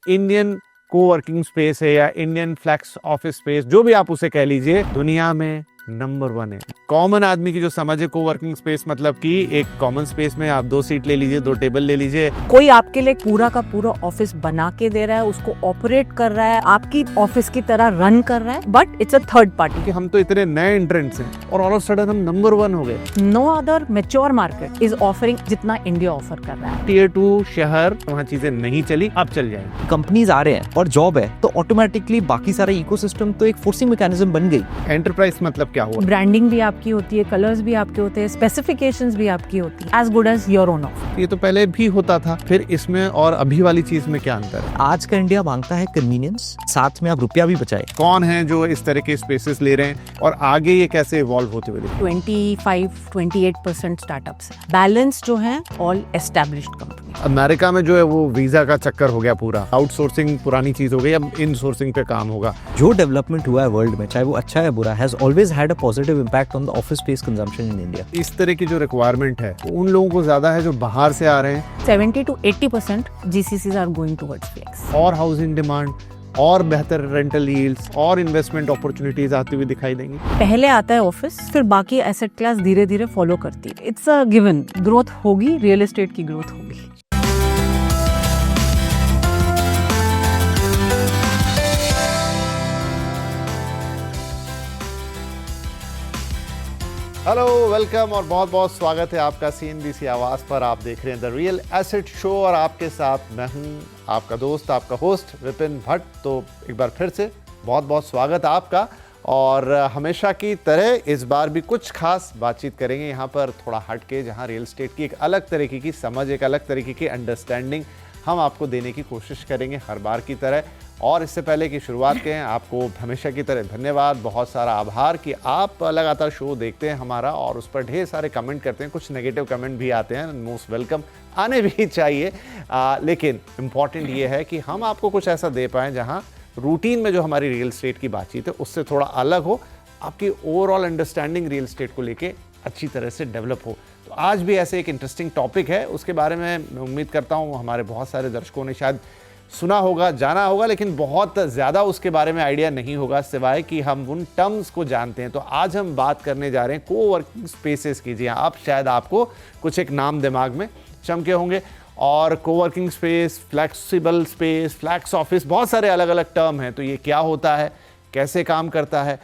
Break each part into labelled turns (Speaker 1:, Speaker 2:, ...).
Speaker 1: Indian coworking space है या Indian flex office space, जो भी आप उसे कह लीजिए, दुनिया में नंबर 1 है। कॉमन आदमी की जो समझ है कोवर्किंग स्पेस मतलब कि एक कॉमन स्पेस में आप 2 सीट ले लीजिए, 2 टेबल ले लीजिए,
Speaker 2: कोई आपके लिए पूरा का पूरा ऑफिस बना के दे रहा है, उसको ऑपरेट कर रहा है, आपकी ऑफिस की तरह रन कर रहा है, but it's a third party.
Speaker 1: कि हम तो इतने नए एंट्रेंट्स हैं और ऑल ऑफ सडन हम नंबर 1 हो गए।
Speaker 2: No other mature market is offering जितना इंडिया ऑफर कर रहा है।
Speaker 1: टियर 2 शहर, वहाँ चीजें नहीं चली, अब चल जाएंगी।
Speaker 3: कंपनीज आ रहे हैं और जॉब है तो ऑटोमेटिकली बाकी सारा इकोसिस्टम तो एक फोर्सिंग मैकेनिज्म बन गई।
Speaker 1: एंटरप्राइज मतलब क्या हुआ?
Speaker 2: ब्रांडिंग भी आपकी होती है, कलर्स भी आपके होते हैं, स्पेसिफिकेशंस भी आपकी होती है, as good as your own offer.
Speaker 1: ये तो पहले भी होता था, फिर इसमें और अभी वाली चीज में क्या अंतर है?
Speaker 3: आज का इंडिया मांगता है कन्वीनियंस, साथ में आप रुपया भी बचाए।
Speaker 1: कौन है जो इस तरह के स्पेसेस ले रहे हैं और आगे ये कैसे इवॉल्व होते हुए दिखें?
Speaker 2: 25-28% स्टार्टअप्स, बैलेंस जो है ऑल एस्टैब्लिश्ड कंपनी।
Speaker 1: अमेरिका में जो है वो वीजा का चक्कर हो गया पूरा, आउटसोर्सिंग पुरानी चीज हो गई, अब इनसोर्सिंग पे काम होगा।
Speaker 3: जो डेवलपमेंट हुआ है वर्ल्ड में, चाहे वो अच्छा है बुरा, has always had a positive impact on the office space consumption in India.
Speaker 1: इस तरह की जो रिक्वायरमेंट है वो उन लोगों को ज्यादा है जो बाहर से आ रहे हैं।
Speaker 2: 70-80% GCCs are going towards flex.
Speaker 1: और हाउसिंग डिमांड और बेहतर रेंटल यील्ड्स और इन्वेस्टमेंट अपॉर्चुनिटीज आती हुई दिखाई देंगी।
Speaker 2: पहले आता है ऑफिस, फिर बाकी एसेट क्लास धीरे धीरे फॉलो करती है। इट्स अ गिवन, ग्रोथ होगी, रियल एस्टेट की ग्रोथ होगी।
Speaker 1: हेलो, वेलकम और बहुत बहुत स्वागत है आपका CNBC आवाज पर। आप देख रहे हैं द रियल एसेट शो और आपके साथ मैं हूं आपका दोस्त, आपका होस्ट विपिन भट्ट। तो एक बार फिर से बहुत बहुत स्वागत आपका। और हमेशा की तरह इस बार भी कुछ खास बातचीत करेंगे यहाँ पर, थोड़ा हट के, जहाँ रियल एस्टेट की एक अलग तरीके की समझ, एक अलग तरीके की अंडरस्टैंडिंग हम आपको देने की कोशिश करेंगे हर बार की तरह। और इससे पहले की शुरुआत करें, आपको हमेशा की तरह धन्यवाद, बहुत सारा आभार कि आप लगातार शो देखते हैं हमारा और उस पर ढेर सारे कमेंट करते हैं। कुछ नेगेटिव कमेंट भी आते हैं, मोस्ट वेलकम, आने भी चाहिए। लेकिन इम्पॉर्टेंट ये है कि हम आपको कुछ ऐसा दे पाएँ जहाँ रूटीन में जो हमारी रियल एस्टेट की बातचीत है उससे थोड़ा अलग हो, आपकी ओवरऑल अंडरस्टैंडिंग रियल एस्टेट को लेके अच्छी तरह से डेवलप हो। तो आज भी ऐसे एक इंटरेस्टिंग टॉपिक है, उसके बारे में मैं उम्मीद करता हूँ हमारे बहुत सारे दर्शकों ने शायद सुना होगा, जाना होगा, लेकिन बहुत ज़्यादा उसके बारे में आइडिया नहीं होगा, सिवाय कि हम उन टर्म्स को जानते हैं। तो आज हम बात करने जा रहे हैं कोवर्किंग स्पेसेस की। जी हाँ, आप शायद आपको कुछ एक नाम दिमाग में चमके होंगे, और coworking space, flexible space, flex office, बहुत सारे अलग अलग टर्म हैं। तो ये क्या होता है, कैसे काम करता है,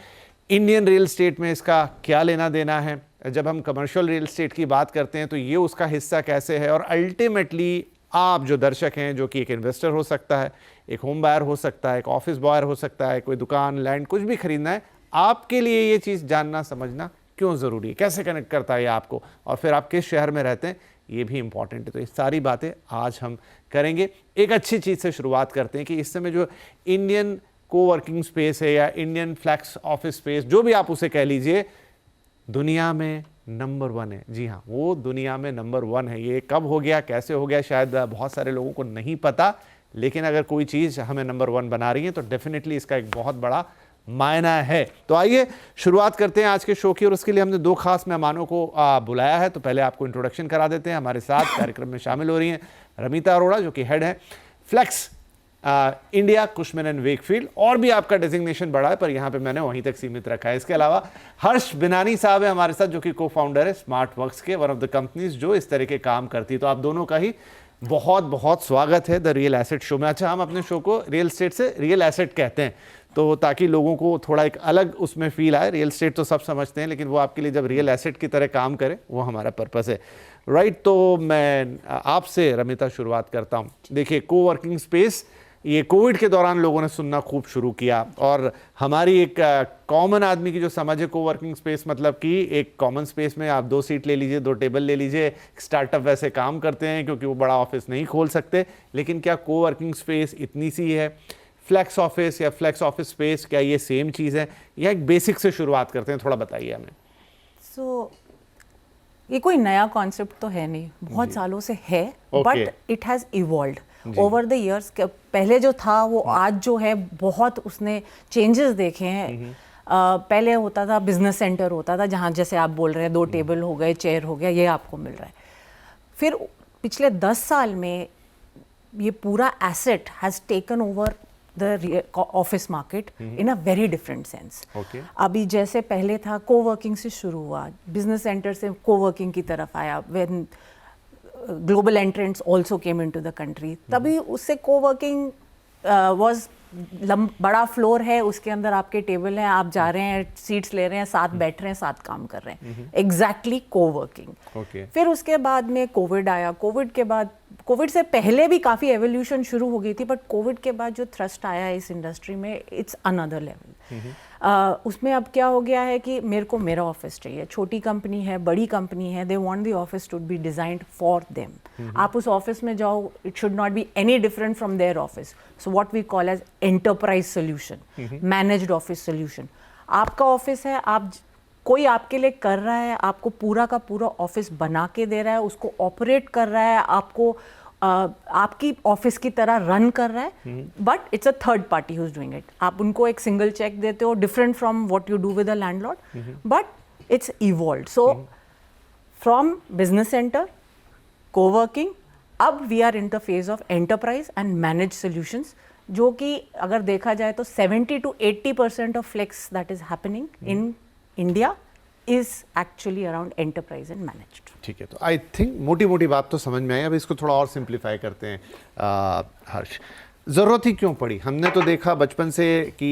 Speaker 1: इंडियन रियल एस्टेट में इसका क्या लेना देना है, जब हम कमर्शियल रियल एस्टेट की बात करते हैं तो ये उसका हिस्सा कैसे है, और अल्टीमेटली आप जो दर्शक हैं, जो कि एक इन्वेस्टर हो सकता है, एक होम बायर हो सकता है, एक ऑफिस बॉयर हो सकता है, कोई दुकान, लैंड, कुछ भी खरीदना है, आपके लिए ये चीज़ जानना समझना क्यों ज़रूरी है, कैसे कनेक्ट करता है ये आपको, और फिर आप किस शहर में रहते हैं, ये भी इंपॉर्टेंट है। तो ये सारी बातें आज हम करेंगे। एक अच्छी चीज़ से शुरुआत करते हैं कि इस समय जो इंडियन कोवर्किंग स्पेस है या इंडियन फ्लैक्स ऑफिस स्पेस, जो भी आप उसे कह लीजिए, दुनिया में नंबर 1 है। जी हाँ, वो दुनिया में नंबर 1 है। ये कब हो गया, कैसे हो गया, शायद बहुत सारे लोगों को नहीं पता, लेकिन अगर कोई चीज़ हमें नंबर 1 बना रही है तो डेफिनेटली इसका एक बहुत बड़ा मायना है। तो आइए शुरुआत करते हैं आज के शो की, और उसके लिए हमने 2 खास मेहमानों को बुलाया है। तो पहले आपको इंट्रोडक्शन करा देते हैं। हमारे साथ कार्यक्रम में शामिल हो रही हैं रमिता अरोड़ा, जो कि हेड है फ्लेक्स इंडिया कुशमन एंड वेकफील्ड, और भी आपका डेजिग्नेशन बड़ा है पर यहाँ पे मैंने वहीं तक सीमित रखा है। इसके अलावा हर्ष बिनानी साहब है हमारे साथ, जो कि को फाउंडर है स्मार्ट वर्क्स के, वन ऑफ द कंपनीज जो इस तरह के काम करती है। तो आप दोनों का ही बहुत बहुत स्वागत है द रियल एसेट शो में। अच्छा, हम अपने शो को रियल एस्टेट से रियल एसेट कहते हैं, तो ताकि लोगों को थोड़ा एक अलग उसमें फील आए। रियल एस्टेट तो सब समझते हैं, लेकिन वो आपके लिए जब रियल एसेट की तरह काम करे, वो हमारा पर्पस है, राइट। तो मैं आपसे रमिता शुरुआत करता हूँ। देखिए, कोवर्किंग स्पेस ये कोविड के दौरान लोगों ने सुनना खूब शुरू किया, और हमारी एक कॉमन आदमी की जो समझ है कोवर्किंग स्पेस मतलब कि एक कॉमन स्पेस में आप 2 सीट ले लीजिए, 2 टेबल ले लीजिए। स्टार्टअप वैसे काम करते हैं क्योंकि वो बड़ा ऑफिस नहीं खोल सकते, लेकिन क्या कोवर्किंग स्पेस इतनी सी है? फ्लैक्स ऑफिस या फ्लैक्स ऑफिस स्पेस, क्या ये सेम चीज़ है? या एक बेसिक से शुरुआत करते हैं, थोड़ा बताइए हमें।
Speaker 2: ये कोई नया कॉन्सेप्ट तो है नहीं, बहुत सालों से है, but it has evolved over the years. पहले जो था वो आज जो है बहुत उसने चेंजेस देखे हैं। पहले होता था बिजनेस सेंटर होता था, जहाँ जैसे आप बोल रहे हैं 2 टेबल हो गए, चेयर हो गया, ये आपको मिल रहा है। फिर पिछले 10 साल में ये पूरा asset has taken over the office market in a very different sense. अभी जैसे पहले था कोवर्किंग से शुरू हुआ, बिजनेस सेंटर से कोवर्किंग की तरफ आया, when global entrants also came into the country, तभी उससे कोवर्किंग वाज बड़ा फ्लोर है, उसके अंदर आपके टेबल हैं, आप जा रहे हैं, सीट्स ले रहे हैं, साथ बैठ रहे हैं, साथ काम कर रहे हैं, एग्जैक्टली कोवर्किंग. फिर उसके बाद में कोविड आया. कोविड के बाद, कोविड से पहले भी काफ़ी एवोल्यूशन शुरू हो गई थी, बट कोविड के बाद जो थ्रस्ट आया है इस इंडस्ट्री में, इट्स अनदर लेवल. उसमें अब क्या हो गया है कि मेरे को मेरा ऑफिस चाहिए. छोटी कंपनी है, बड़ी कंपनी है, they want the office to be designed for them. आप उस ऑफिस में जाओ, it should not be any different from their office. So what we call as enterprise solution, managed office solution. आपका office है, आप कोई आपके लिए कर रहा है, आपको पूरा का पूरा ऑफिस बना के दे रहा है, उसको ऑपरेट कर रहा है, आपको आपकी ऑफिस की तरह रन कर रहा है, but it's a third party who is doing it. आप उनको एक सिंगल चेक देते हो, different from what you do with a landlord, but it's evolved. So from business centre, coworking, अब we are in the phase of enterprise and manage solutions, जो कि अगर देखा जाए तो 70 to 80% of flex that is happening in India is actually around enterprise and managed.
Speaker 1: ठीक है, तो आई थिंक मोटी मोटी बात तो समझ में आई. अब इसको थोड़ा और सिंप्लीफाई करते हैं. हर्ष, ज़रूरत ही क्यों पड़ी? हमने तो देखा बचपन से कि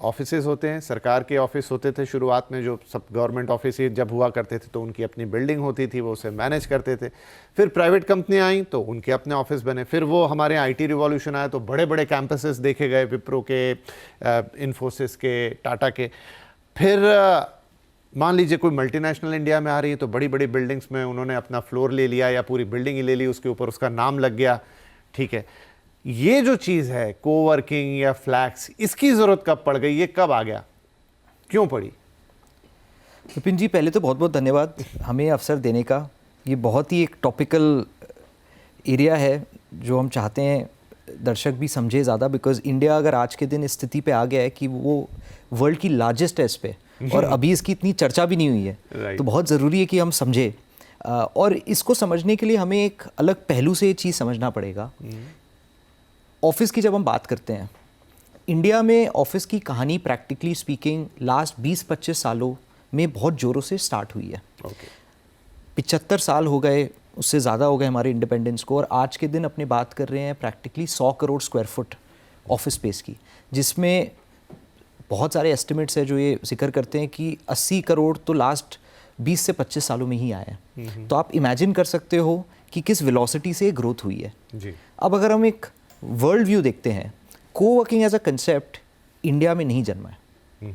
Speaker 1: ऑफिसेज होते हैं, सरकार के ऑफिस होते थे शुरुआत में, जो सब गवर्नमेंट ऑफिस जब हुआ करते थे तो उनकी अपनी बिल्डिंग होती थी, वो उसे मैनेज करते थे. फिर प्राइवेट कंपनियाँ आई तो उनके अपने ऑफिस बने. फिर वो हमारे IT रिवॉल्यूशन आया तो बड़े बड़े कैंपसेस देखे गए, विप्रो के, इन्फोसिस के, टाटा के. फिर मान लीजिए कोई मल्टीनेशनल इंडिया में आ रही है तो बड़ी बड़ी बिल्डिंग्स में उन्होंने अपना फ्लोर ले लिया या पूरी बिल्डिंग ही ले ली, उसके ऊपर उसका नाम लग गया. ठीक है, ये जो चीज़ है कोवर्किंग या फ्लैक्स, इसकी ज़रूरत कब पड़ गई? ये कब आ गया, क्यों पड़ी?
Speaker 3: विपिन जी, पहले तो बहुत बहुत धन्यवाद हमें अवसर देने का. ये बहुत ही एक टॉपिकल एरिया है जो हम चाहते हैं दर्शक भी समझे ज़्यादा, बिकॉज इंडिया अगर आज के दिन इस स्थिति पे आ गया है कि वो वर्ल्ड की लार्जेस्ट है इस पे, और अभी इसकी इतनी चर्चा भी नहीं हुई है, तो बहुत ज़रूरी है कि हम समझें. और इसको समझने के लिए हमें एक अलग पहलू से ये चीज़ समझना पड़ेगा. ऑफिस की जब हम बात करते हैं, इंडिया में ऑफिस की कहानी प्रैक्टिकली स्पीकिंग लास्ट 20-25 सालों में बहुत ज़ोरों से स्टार्ट हुई है. 75 साल हो गए, उससे ज़्यादा हो गए हमारे इंडिपेंडेंस को, और आज के दिन अपने बात कर रहे हैं practically 100 crore square foot office space की, जिसमें बहुत सारे एस्टिमेट्स हैं जो ये जिक्र करते हैं कि 80 करोड़ तो लास्ट 20 से 25 सालों में ही आए हैं. तो आप इमेजिन कर सकते हो कि किस वेलोसिटी से ग्रोथ हुई है जी. अब अगर हम एक वर्ल्ड व्यू देखते हैं, coworking as a concept India में नहीं जन्मा है.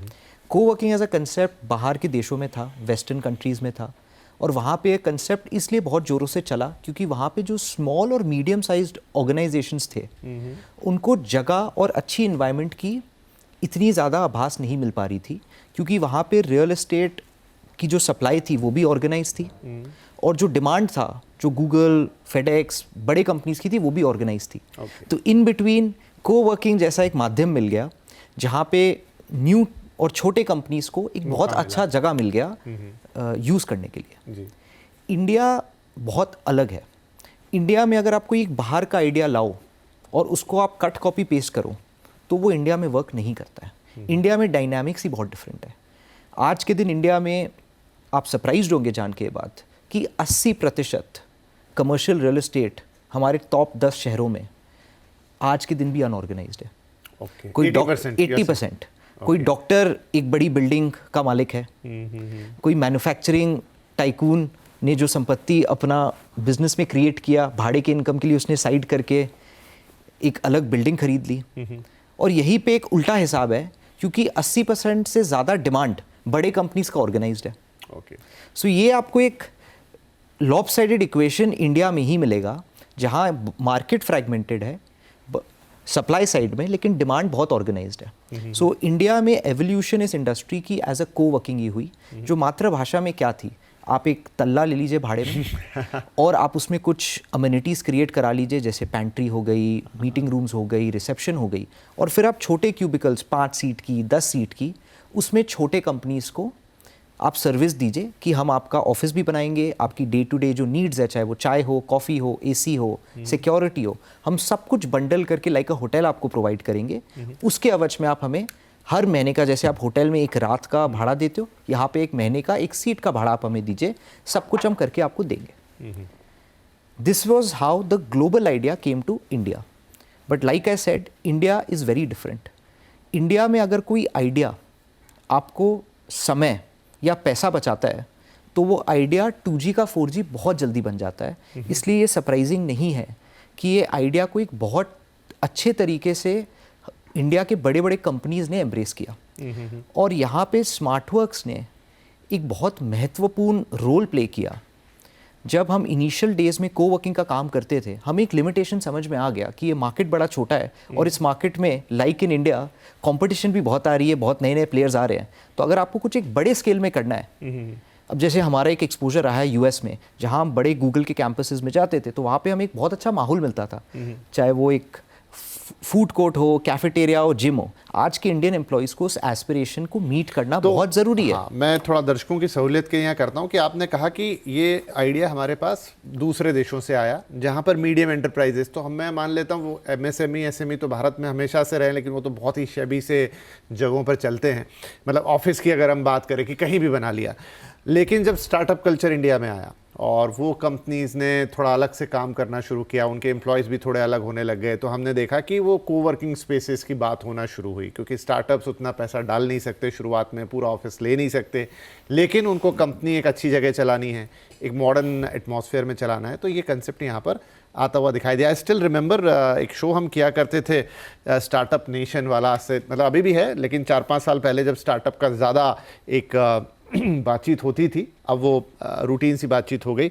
Speaker 3: कोवर्किंग एज अ कंसेप्ट बाहर के देशों में था, वेस्टर्न कंट्रीज़ में था, और वहाँ पे कंसेप्ट इसलिए बहुत ज़ोरों से चला क्योंकि वहाँ पे जो स्मॉल और मीडियम साइज्ड ऑर्गेनाइजेशंस थे, उनको जगह और अच्छी इन्वायरमेंट की इतनी ज़्यादा आभास नहीं मिल पा रही थी, क्योंकि वहाँ पे रियल एस्टेट की जो सप्लाई थी वो भी ऑर्गेनाइज थी, और जो डिमांड था, जो गूगल, फेडेक्स, बड़े कंपनीज की थी, वो भी ऑर्गेनाइज थी. तो इन बिटवीन कोवर्किंग जैसा एक माध्यम मिल गया जहाँ पे न्यू और छोटे कंपनीज को एक बहुत अच्छा जगह मिल गया यूज़ करने के लिए. इंडिया बहुत अलग है. इंडिया में अगर आप कोई एक बाहर का आइडिया लाओ और उसको आप कट कॉपी पेस्ट करो तो वो इंडिया में वर्क नहीं करता है. इंडिया में डायनामिक्स ही बहुत डिफरेंट है. आज के दिन इंडिया में आप सरप्राइज्ड होंगे जान के बात कि 80% कमर्शियल रियल एस्टेट हमारे टॉप 10 शहरों में आज के दिन भी अनऑर्गेनाइज्ड है. कोई 80%. कोई डॉक्टर एक बड़ी बिल्डिंग का मालिक है, कोई मैन्युफैक्चरिंग टाइकून ने जो संपत्ति अपना बिजनेस में क्रिएट किया, भाड़े के इनकम के लिए उसने साइड करके एक अलग बिल्डिंग खरीद ली. और यहीं पे एक उल्टा हिसाब है, क्योंकि 80% से ज़्यादा डिमांड बड़े कंपनीज का ऑर्गेनाइज्ड है. सो ये आपको एक लॉपसाइडेड इक्वेशन इंडिया में ही मिलेगा, जहाँ मार्केट फ्रैगमेंटेड है सप्लाई साइड में, लेकिन डिमांड बहुत ऑर्गेनाइज्ड है. सो इंडिया में एवोल्यूशन इस इंडस्ट्री की एज अ कोवर्किंग ही हुई, जो मातृभाषा में क्या थी, आप एक तल्ला ले लीजिए भाड़े में और आप उसमें कुछ अमेनिटीज़ क्रिएट करा लीजिए, जैसे पैंट्री हो गई, मीटिंग रूम्स हो गई, रिसेप्शन हो गई, और फिर आप छोटे क्यूबिकल्स 5 सीट की, 10 सीट की, उसमें छोटे कंपनीज़ को आप सर्विस दीजिए कि हम आपका ऑफिस भी बनाएंगे, आपकी डे टू डे जो नीड्स है, चाहे वो चाय हो, कॉफ़ी हो, एसी हो, सिक्योरिटी हो, हम सब कुछ बंडल करके लाइक अ होटल आपको प्रोवाइड करेंगे। उसके एवज में आप हमें हर महीने का, जैसे आप होटल में एक रात का भाड़ा देते हो, यहाँ पे एक महीने का एक सीट का भाड़ा आप हमें दीजिए, सब कुछ हम करके आपको देंगे। This was how the global idea came to India. But like I said, India is very different. India में अगर कोई आइडिया आपको समय या पैसा बचाता है तो वो आइडिया 2G का 4G बहुत जल्दी बन जाता है। इसलिए ये सरप्राइजिंग नहीं है कि ये आइडिया को एक बहुत अच्छे तरीके से इंडिया के बड़े बड़े कंपनीज ने एम्ब्रेस किया। और यहाँ पे स्मार्टवर्क्स ने एक बहुत महत्वपूर्ण रोल प्ले किया। जब हम इनिशियल डेज में कोवर्किंग का काम करते थे, हमें एक लिमिटेशन समझ में आ गया कि ये मार्केट बड़ा छोटा है और इस मार्केट में लाइक इन इंडिया कंपटीशन भी बहुत आ रही है, बहुत नए नए प्लेयर्स आ रहे हैं। तो अगर आपको कुछ एक बड़े स्केल में करना है, अब जैसे हमारा एक एक्सपोजर रहा है यूएस में, जहाँ हम बड़े गूगल के कैंपसेस में जाते थे, तो वहाँ पे हमें एक बहुत अच्छा माहौल मिलता था, चाहे वो एक फूड कोर्ट हो, कैफेटेरिया हो, जिम हो। आज के इंडियन एम्प्लॉइज़ को उस एस्पिरेशन को मीट करना बहुत ज़रूरी है।
Speaker 1: हाँ, मैं थोड़ा दर्शकों की सहूलियत के यहाँ करता हूँ कि आपने कहा कि ये आइडिया हमारे पास दूसरे देशों से आया, जहाँ पर मीडियम एंटरप्राइजेस, तो मैं मान लेता हूँ वो MSME SME तो भारत में हमेशा से रहे, लेकिन वो तो बहुत ही शबी से जगहों पर चलते हैं। मतलब ऑफिस की अगर हम बात करें कि कहीं भी बना लिया, लेकिन जब स्टार्टअप कल्चर इंडिया में आया और वो कंपनीज़ ने थोड़ा अलग से काम करना शुरू किया, उनके एम्प्लॉयज़ भी थोड़े अलग होने लग गए, तो हमने देखा कि वो कोवर्किंग स्पेसेस की बात होना शुरू हुई। क्योंकि स्टार्टअप्स उतना पैसा डाल नहीं सकते शुरुआत में, पूरा ऑफिस ले नहीं सकते, लेकिन उनको कंपनी एक अच्छी जगह चलानी है, एक मॉडर्न एटमॉस्फेयर में चलाना है, तो ये कंसेप्ट यहाँ पर आता हुआ दिखाई दिया। आई स्टिल रिमेंबर एक शो हम किया करते थे स्टार्टअप नेशन वाला, से मतलब अभी भी है, लेकिन 4-5 साल पहले जब स्टार्टअप का ज़्यादा एक बातचीत होती थी, अब वो रूटीन सी बातचीत हो गई।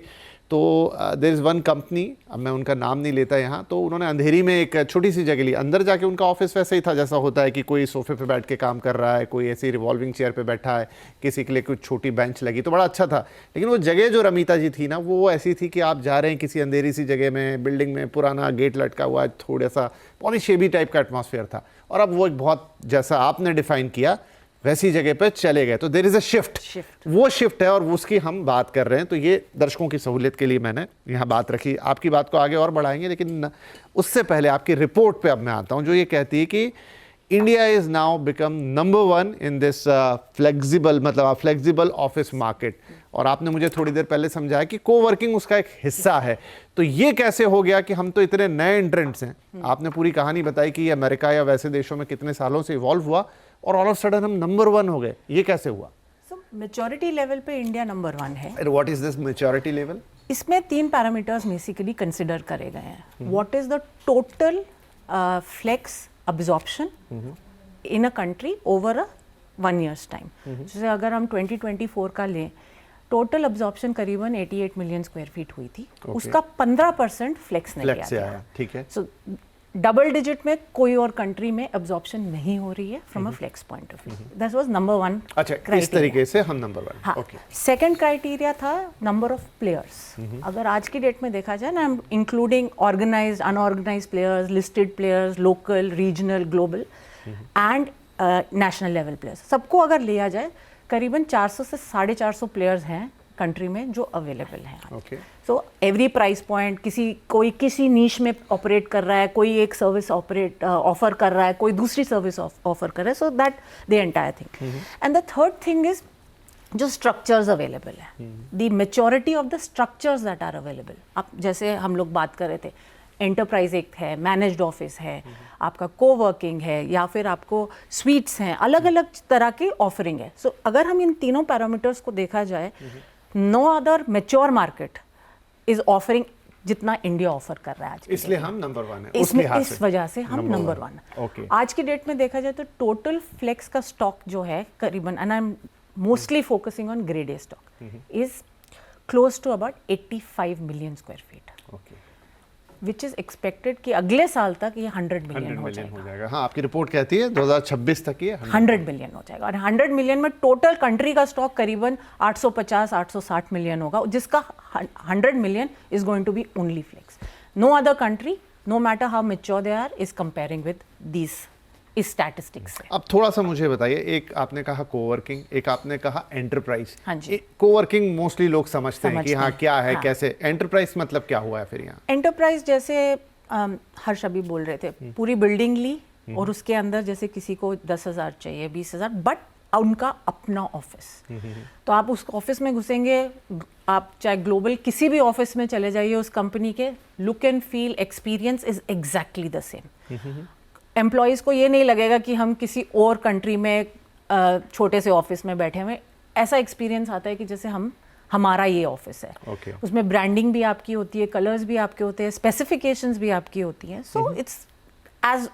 Speaker 1: तो देयर इज़ वन कंपनी, अब मैं उनका नाम नहीं लेता यहाँ, तो उन्होंने अंधेरी में एक छोटी सी जगह ली। अंदर जाके उनका ऑफिस वैसे ही था जैसा होता है कि कोई सोफे पे बैठ के काम कर रहा है, कोई ऐसी रिवॉल्विंग चेयर पे बैठा है, किसी के लिए कुछ छोटी बेंच लगी, तो बड़ा अच्छा था। लेकिन वो जगह जो रमीता जी थी ना, वो ऐसी थी कि आप जा रहे हैं किसी अंधेरी सी जगह में, बिल्डिंग में पुराना गेट लटका हुआ है, थोड़ा सा बहुत शेबी टाइप का एटमॉस्फेयर था, और अब वो एक बहुत, जैसा आपने डिफाइन किया, वैसी जगह पे चले गए। तो देयर इज अ शिफ्ट, वो शिफ्ट है और उसकी हम बात कर रहे हैं। तो ये दर्शकों की सहूलियत के लिए मैंने यहाँ बात रखी। आपकी बात को आगे और बढ़ाएंगे, लेकिन उससे पहले आपकी रिपोर्ट पे अब मैं आता हूँ, जो ये कहती है कि India is now become number 1 in this flexible, मतलब फ्लेक्सिबल ऑफिस मार्केट। और आपने मुझे थोड़ी देर पहले समझाया कि कोवर्किंग उसका एक हिस्सा है। तो ये कैसे हो गया कि हम तो इतने नए एंट्रेंट्स हैं, आपने पूरी कहानी बताई कि ये अमेरिका या वैसे देशों में कितने सालों से इवॉल्व हुआ और ऑल ऑफ सडन हम नंबर 1 हो गए, ये कैसे हुआ?
Speaker 2: सो मैच्योरिटी लेवल पे इंडिया नंबर 1 है।
Speaker 1: And what is this maturity level?
Speaker 2: इसमें 3 पैरामीटर्स बेसिकली कंसिडर करे गए हैं। What is the total flex absorption in a country over a 1 years time. जैसे अगर हम 2024 का लें, टोटल अब्जॉर्प्शन करीबन 88 मिलियन स्क्वायर फीट हुई थी। उसका 15% फ्लेक्स नहीं आया।
Speaker 1: ठीक है।
Speaker 2: सो डबल डिजिट में कोई और कंट्री में अब्जॉर्प्शन नहीं हो रही है from a flex point of view. That was number 1।
Speaker 1: अच्छा, इस तरीके से हम नंबर 1।
Speaker 2: हाँ।
Speaker 1: ओके।
Speaker 2: सेकंड क्राइटेरिया था नंबर ऑफ प्लेयर्स। अगर आज की डेट में देखा जाए ना, including organised, unorganised players, listed players, local, regional, global and national level players, सबको अगर लिया जाए करीबन 400 से 450 प्लेयर्स हैं कंट्री में जो अवेलेबल हैं।
Speaker 1: Okay.
Speaker 2: So every price point, कोई किसी नीश में ऑपरेट कर रहा है, कोई एक सर्विस ऑफर कर रहा है, कोई दूसरी सर्विस ऑफर कर रहा है। So that the entire thing. And the third thing is जो स्ट्रक्चर्स अवेलेबल है, the maturity of the structures that are available. अब जैसे हम लोग बात कर रहे थे, एंटरप्राइज एक है, मैनेज्ड ऑफिस है, आपका कोवर्किंग है, या फिर आपको स्वीट्स हैं, अलग अलग तरह की ऑफरिंग है। सो अगर हम इन तीनों पैरामीटर्स को देखा जाए, no other mature market is offering जितना इंडिया ऑफर कर रहा है आज,
Speaker 1: इसलिए हम नंबर 1 है। उस लिहाज से
Speaker 2: इस वजह से हम नंबर 1।
Speaker 1: ओके।
Speaker 2: आज की डेट में देखा जाए तो टोटल फ्लेक्स का स्टॉक जो है करीबन, and I am mostly focusing on grade A stock, is close to about 85 million square feet.
Speaker 1: Okay.
Speaker 2: Which is expected कि अगले साल तक ये 100 मिलियन हो जाएगा।
Speaker 1: हाँ, आपकी रिपोर्ट कहती है 2026 तक ये
Speaker 2: 100 मिलियन हो जाएगा। और 100 मिलियन में टोटल कंट्री का स्टॉक करीबन 850-860 मिलियन होगा, जिसका 100 million is going to be only flex. No other country, no matter how mature they are, is comparing with these इस स्टैटिस्टिक्स से।
Speaker 1: अब थोड़ा सा मुझे बताइए, एक आपने कहा कोवर्किंग, एक आपने कहा एंटरप्राइज।
Speaker 2: हाँ जी।
Speaker 1: कोवर्किंग मोस्टली लोग समझते हैं कि हाँ क्या है,
Speaker 2: हाँ।
Speaker 1: कैसे। एंटरप्राइज मतलब क्या हुआ है फिर यहाँ?
Speaker 2: एंटरप्राइज जैसे हर्ष अभी बोल रहे थे, पूरी बिल्डिंग ली और उसके अंदर जैसे किसी को 10,000 चाहिए, 20,000, बट उनका अपना ऑफिस। तो आप उस ऑफिस में घुसेंगे, आप चाहे ग्लोबल किसी भी ऑफिस में चले जाइए, उस कंपनी के look and feel experience is exactly the same. Employees को ये नहीं लगेगा कि हम किसी और कंट्री में छोटे से ऑफिस में बैठे हुए। ऐसा एक्सपीरियंस आता है कि जैसे हमारा ये ऑफिस है। उसमें ब्रांडिंग भी आपकी होती है, कलर्स भी आपके होते हैं, स्पेसिफिकेशंस भी आपकी होती हैं। So it's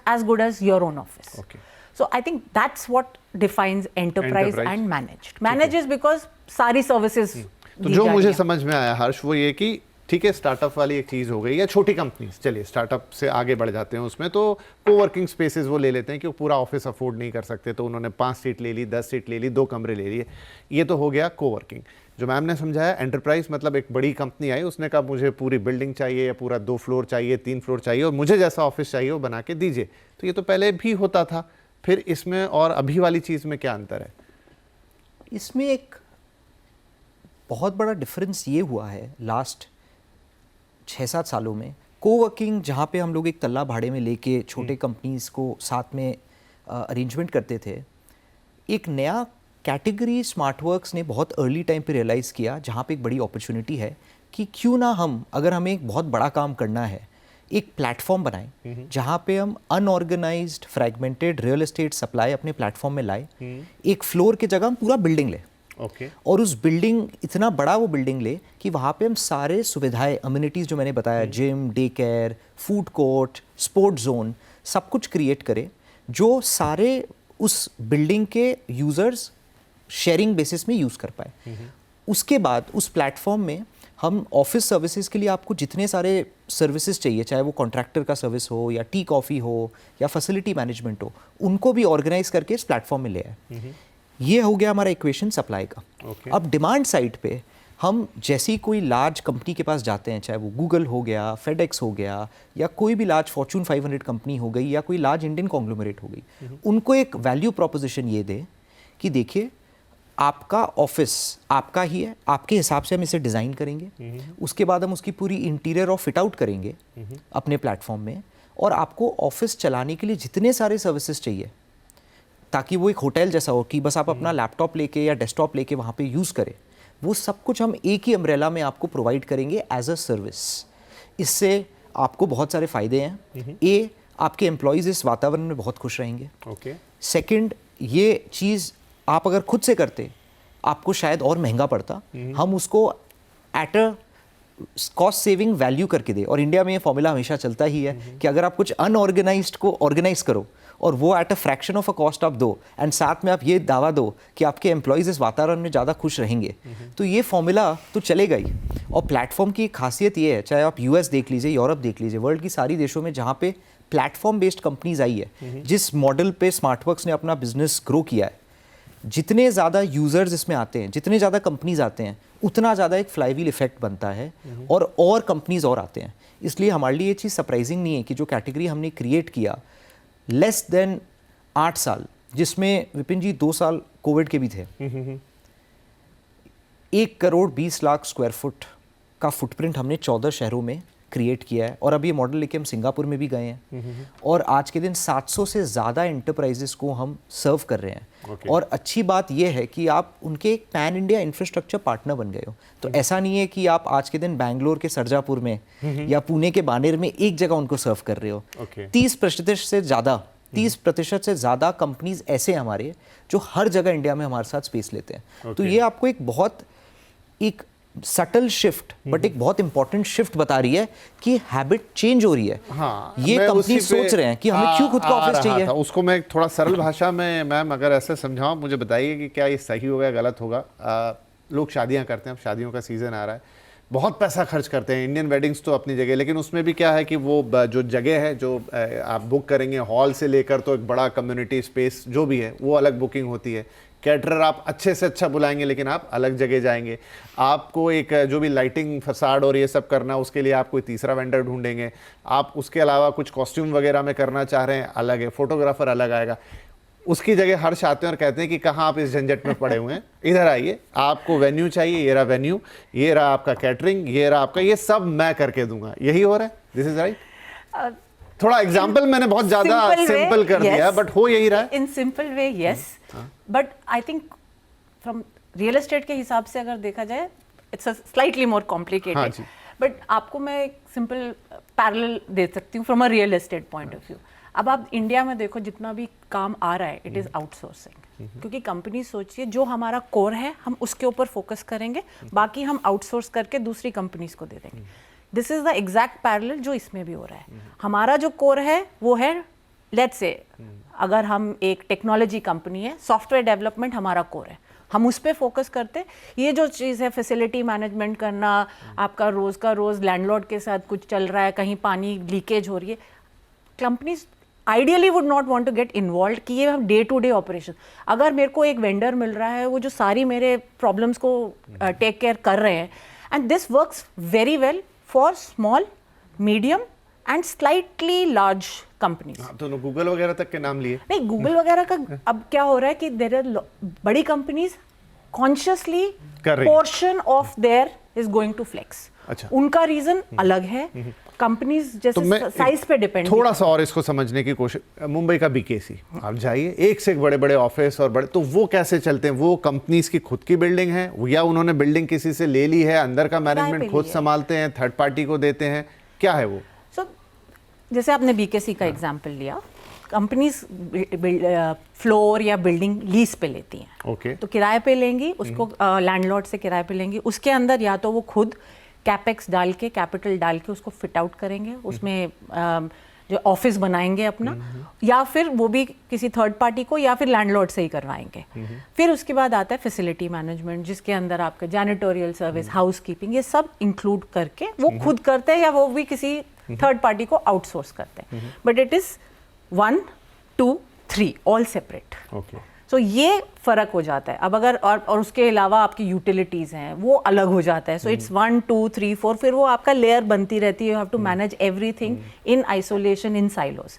Speaker 2: as good as your own office.
Speaker 1: Okay.
Speaker 2: So I think that's what defines enterprise and managed. Managed is because सारी services
Speaker 1: तो जो मुझे समझ में आया हर्ष, वो ये कि ठीक है, स्टार्टअप वाली एक चीज़ हो गई, या छोटी कंपनी, चलिए स्टार्टअप से आगे बढ़ जाते हैं उसमें, तो कोवर्किंग स्पेसेस वो ले लेते हैं कि वो पूरा ऑफिस अफोर्ड नहीं कर सकते, तो उन्होंने 5 सीट ले ली, 10 सीट ले ली, 2 कमरे ले लिए। ये तो हो गया कोवर्किंग। जो मैम ने समझाया एंटरप्राइज मतलब एक बड़ी कंपनी आई, उसने कहा मुझे पूरी बिल्डिंग चाहिए, या पूरा 2 फ्लोर चाहिए, 3 फ्लोर चाहिए, और मुझे जैसा ऑफिस चाहिए वो बना के दीजिए। तो ये तो पहले भी होता था, फिर इसमें और अभी वाली चीज़ में क्या अंतर है?
Speaker 3: इसमें एक बहुत बड़ा डिफरेंस ये हुआ है लास्ट 6-7 सालों में। कोवर्किंग जहाँ पे हम लोग एक तल्ला भाड़े में लेके छोटे कंपनीज को साथ में अरेंजमेंट करते थे, एक नया कैटेगरी स्मार्टवर्क्स ने बहुत अर्ली टाइम पे रियलाइज़ किया, जहाँ पे एक बड़ी अपॉर्चुनिटी है कि क्यों ना हम, अगर हमें एक बहुत बड़ा काम करना है, एक प्लेटफॉर्म बनाएं जहाँ पे हम unorganised fragmented real estate supply अपने प्लेटफॉर्म में लाए। एक फ्लोर की जगह हम पूरा बिल्डिंग लें। और उस बिल्डिंग, इतना बड़ा वो बिल्डिंग ले कि वहाँ पे हम सारे सुविधाएं, अम्यूनिटीज़ जो मैंने बताया, gym, day care, food court, sport zone, सब कुछ क्रिएट करें, जो सारे उस बिल्डिंग के यूज़र्स शेयरिंग बेसिस में यूज़ कर पाए। उसके बाद उस प्लेटफॉर्म में हम ऑफिस सर्विसेज के लिए आपको जितने सारे सर्विसेज चाहिए, चाहे वो कॉन्ट्रैक्टर का सर्विस हो या टी कॉफ़ी हो या फैसिलिटी मैनेजमेंट हो, उनको भी ऑर्गेनाइज करके इस प्लेटफॉर्म में ले आए। ये हो गया हमारा इक्वेशन सप्लाई का। अब डिमांड साइड पे हम जैसी कोई लार्ज कंपनी के पास जाते हैं, चाहे वो गूगल हो गया, फेडेक्स हो गया, या कोई भी लार्ज फॉर्चून 500 कंपनी हो गई, या कोई लार्ज इंडियन कॉन्ग्लोमरेट हो गई, उनको एक वैल्यू प्रोपोजिशन ये दे कि देखिए आपका ऑफिस आपका ही है, आपके हिसाब से हम इसे डिज़ाइन करेंगे, उसके बाद हम उसकी पूरी इंटीरियर और फिट आउट करेंगे अपने प्लेटफॉर्म में, और आपको ऑफिस चलाने के लिए जितने सारे सर्विसेज चाहिए, ताकि वो एक होटल जैसा हो कि बस आप अपना लैपटॉप लेके या डेस्कटॉप लेके वहाँ पे यूज़ करें, वो सब कुछ हम एक ही अम्ब्रेला में आपको प्रोवाइड करेंगे एज अ सर्विस। इससे आपको बहुत सारे फ़ायदे हैं। ए, आपके एम्प्लॉयज़ इस वातावरण में बहुत खुश रहेंगे। सेकंड, ये चीज़ आप अगर खुद से करते आपको शायद और महंगा पड़ता, हम उसको at a cost saving value करके दे। और इंडिया में ये फॉर्मूला हमेशा चलता ही है कि अगर आप कुछ अनऑर्गेनाइज्ड को ऑर्गेनाइज करो और वो at a fraction of a cost आप दो, एंड साथ में आप ये दावा दो कि आपके एम्प्लॉयज़ इस वातावरण में ज़्यादा खुश रहेंगे, तो ये फॉर्मूला तो चलेगा ही। और प्लेटफॉर्म की खासियत ये है, चाहे आप यूएस देख लीजिए, यूरोप देख लीजिए, वर्ल्ड की सारी देशों में जहाँ पे प्लेटफॉर्म बेस्ड कंपनीज आई है, जिस मॉडल पे स्मार्टवर्क्स ने अपना बिजनेस ग्रो किया है, जितने ज़्यादा यूज़र्स इसमें आते हैं, जितने ज़्यादा कंपनीज आते हैं, उतना ज़्यादा एक फ्लाईव्हील इफेक्ट बनता है और कंपनीज और आते हैं। इसलिए हमारे लिए ये चीज़ सरप्राइजिंग नहीं है कि जो कैटेगरी हमने क्रिएट किया लेस देन 8 साल, जिसमें विपिन जी 2 साल कोविड के भी थे, 1 करोड़ 20 लाख स्क्वायर फुट का फुटप्रिंट हमने 14 शहरों में क्रिएट किया है। और अब ये मॉडल लेके हम सिंगापुर में भी गए हैं, और आज के दिन 700 से ज़्यादा एंटरप्राइजेस को हम सर्व कर रहे हैं। और अच्छी बात यह है कि आप उनके एक पैन इंडिया इंफ्रास्ट्रक्चर पार्टनर बन गए हो। तो ऐसा नहीं है कि आप आज के दिन बैंगलोर के सरजापुर में या पुणे के बानेर में एक जगह उनको सर्व कर रहे हो। 30% से ज़्यादा कंपनीज ऐसे हैं हमारे जो हर जगह इंडिया में हमारे साथ स्पेस लेते हैं। तो ये आपको एक बहुत एक सटल शिफ्ट बट एक बहुत इंपॉर्टेंट शिफ्ट बता रही है कि हैबिट चेंज हो रही है।
Speaker 1: हाँ,
Speaker 3: ये कंपनी सोच रहे हैं कि हमें क्यों खुद का ऑफिस चाहिए।
Speaker 1: उसको मैं थोड़ा सरल भाषा में मैम अगर ऐसे समझाऊं, मुझे बताइए कि क्या ये सही होगा गलत होगा। लोग शादियां करते हैं, अब शादियों का सीजन आ रहा है, बहुत पैसा खर्च करते हैं। इंडियन वेडिंग्स तो अपनी जगह, लेकिन उसमें भी क्या है कि वो जो जगह है जो आप बुक करेंगे, हॉल से लेकर तो एक बड़ा कम्युनिटी स्पेस जो भी है वो अलग बुकिंग होती है। कैटरर आप अच्छे से अच्छा बुलाएंगे लेकिन आप अलग जगह जाएंगे। आपको एक जो भी लाइटिंग फसाड और ये सब करना, उसके लिए आप कोई तीसरा वेंडर ढूंढेंगे। आप उसके अलावा कुछ कॉस्ट्यूम वगैरह में करना चाह रहे हैं, अलग है। फोटोग्राफर अलग आएगा। उसकी जगह हर्ष आते हैं और कहते हैं कि कहाँ आप इस झंझट में पड़े हुए हैं, इधर आइए, आपको वेन्यू चाहिए, ये रहा वेन्यू, ये रहा आपका कैटरिंग, ये रहा आपका, ये सब मैं करके दूंगा। यही हो रहा है, दिस इज राइट। थोड़ा एग्जाम्पल मैंने बहुत ज्यादा सिंपल कर दिया, बट हो यही रहा है।
Speaker 2: In simple way yes, but I think from real estate के हिसाब से अगर देखा जाए it's slightly more complicated, but आपको मैं एक सिंपल पैरेलल दे सकती हूँ from a real estate point of view. अब आप इंडिया में देखो, जितना भी काम आ रहा है इट इज़ आउटसोर्सिंग, क्योंकि कंपनी सोचिए जो हमारा कोर है हम उसके ऊपर फोकस करेंगे, बाकी हम आउटसोर्स करके दूसरी कंपनीज को दे देंगे। This is the exact parallel जो इसमें भी हो रहा है। हमारा जो कोर है वो है, लेट्स से अगर हम एक टेक्नोलॉजी कंपनी है, सॉफ्टवेयर डेवलपमेंट हमारा कोर है, हम उस पर फोकस करते। ये जो चीज़ है फैसिलिटी मैनेजमेंट करना, आपका रोज़ का रोज़ लैंडलॉर्ड के साथ कुछ चल रहा है, कहीं पानी लीकेज हो रही है, companies ideally would not want to get involve कि ये हम डे टू डे ऑपरेशन। अगर मेरे को एक वेंडर मिल रहा है वो जो सारी मेरे प्रॉब्लम्स को टेक केयर कर रहे हैं, and this works very well for small, medium and slightly large companies.
Speaker 1: तो गूगल वगैरह तक के नाम लिए
Speaker 2: नहीं, गूगल वगैरह का अब क्या हो रहा है कि देयर आर बड़ी companies consciously portion of their is going to flex.
Speaker 1: अच्छा,
Speaker 2: उनका रीजन अलग है, कंपनीज जैसे साइज पे डिपेंड।
Speaker 1: थोड़ा सा और इसको समझने की कोशिश, मुंबई का बीकेसी आप जाइए, एक से एक बड़े बड़े ऑफिस और बड़े, तो वो कैसे चलते हैं? वो कंपनीज की खुद की बिल्डिंग है या उन्होंने बिल्डिंग किसी से ले ली है, अंदर का मैनेजमेंट खुद संभालते हैं, थर्ड पार्टी को देते हैं, क्या है वो?
Speaker 2: जैसे आपने बीकेसी का एग्जांपल लिया, कंपनीज फ्लोर या बिल्डिंग लीज पे लेती हैं।
Speaker 1: ओके,
Speaker 2: तो किराए पे लेंगी उसको, लैंडलॉर्ड से किराए पे लेंगी, उसके अंदर या तो वो खुद कैपेक्स डाल के, कैपिटल डाल के उसको फिट आउट करेंगे, उसमें जो ऑफिस बनाएंगे अपना, या फिर वो भी किसी थर्ड पार्टी को या फिर लैंडलॉर्ड से ही करवाएंगे। फिर उसके बाद आता है फैसिलिटी मैनेजमेंट, जिसके अंदर आपका जैनिटोरियल सर्विस, हाउसकीपिंग, ये सब इंक्लूड करके वो खुद करते हैं या वो भी किसी थर्ड पार्टी को आउटसोर्स करते हैं। But it is 1, 2, 3 all separate.
Speaker 1: Okay,
Speaker 2: so ये फर्क हो जाता है। अब अगर और उसके अलावा आपकी यूटिलिटीज हैं वो अलग हो जाता है। सो इट्स 1, 2, 3, 4, फिर वो आपका लेयर बनती रहती है। You have to manage everything in isolation, in silos.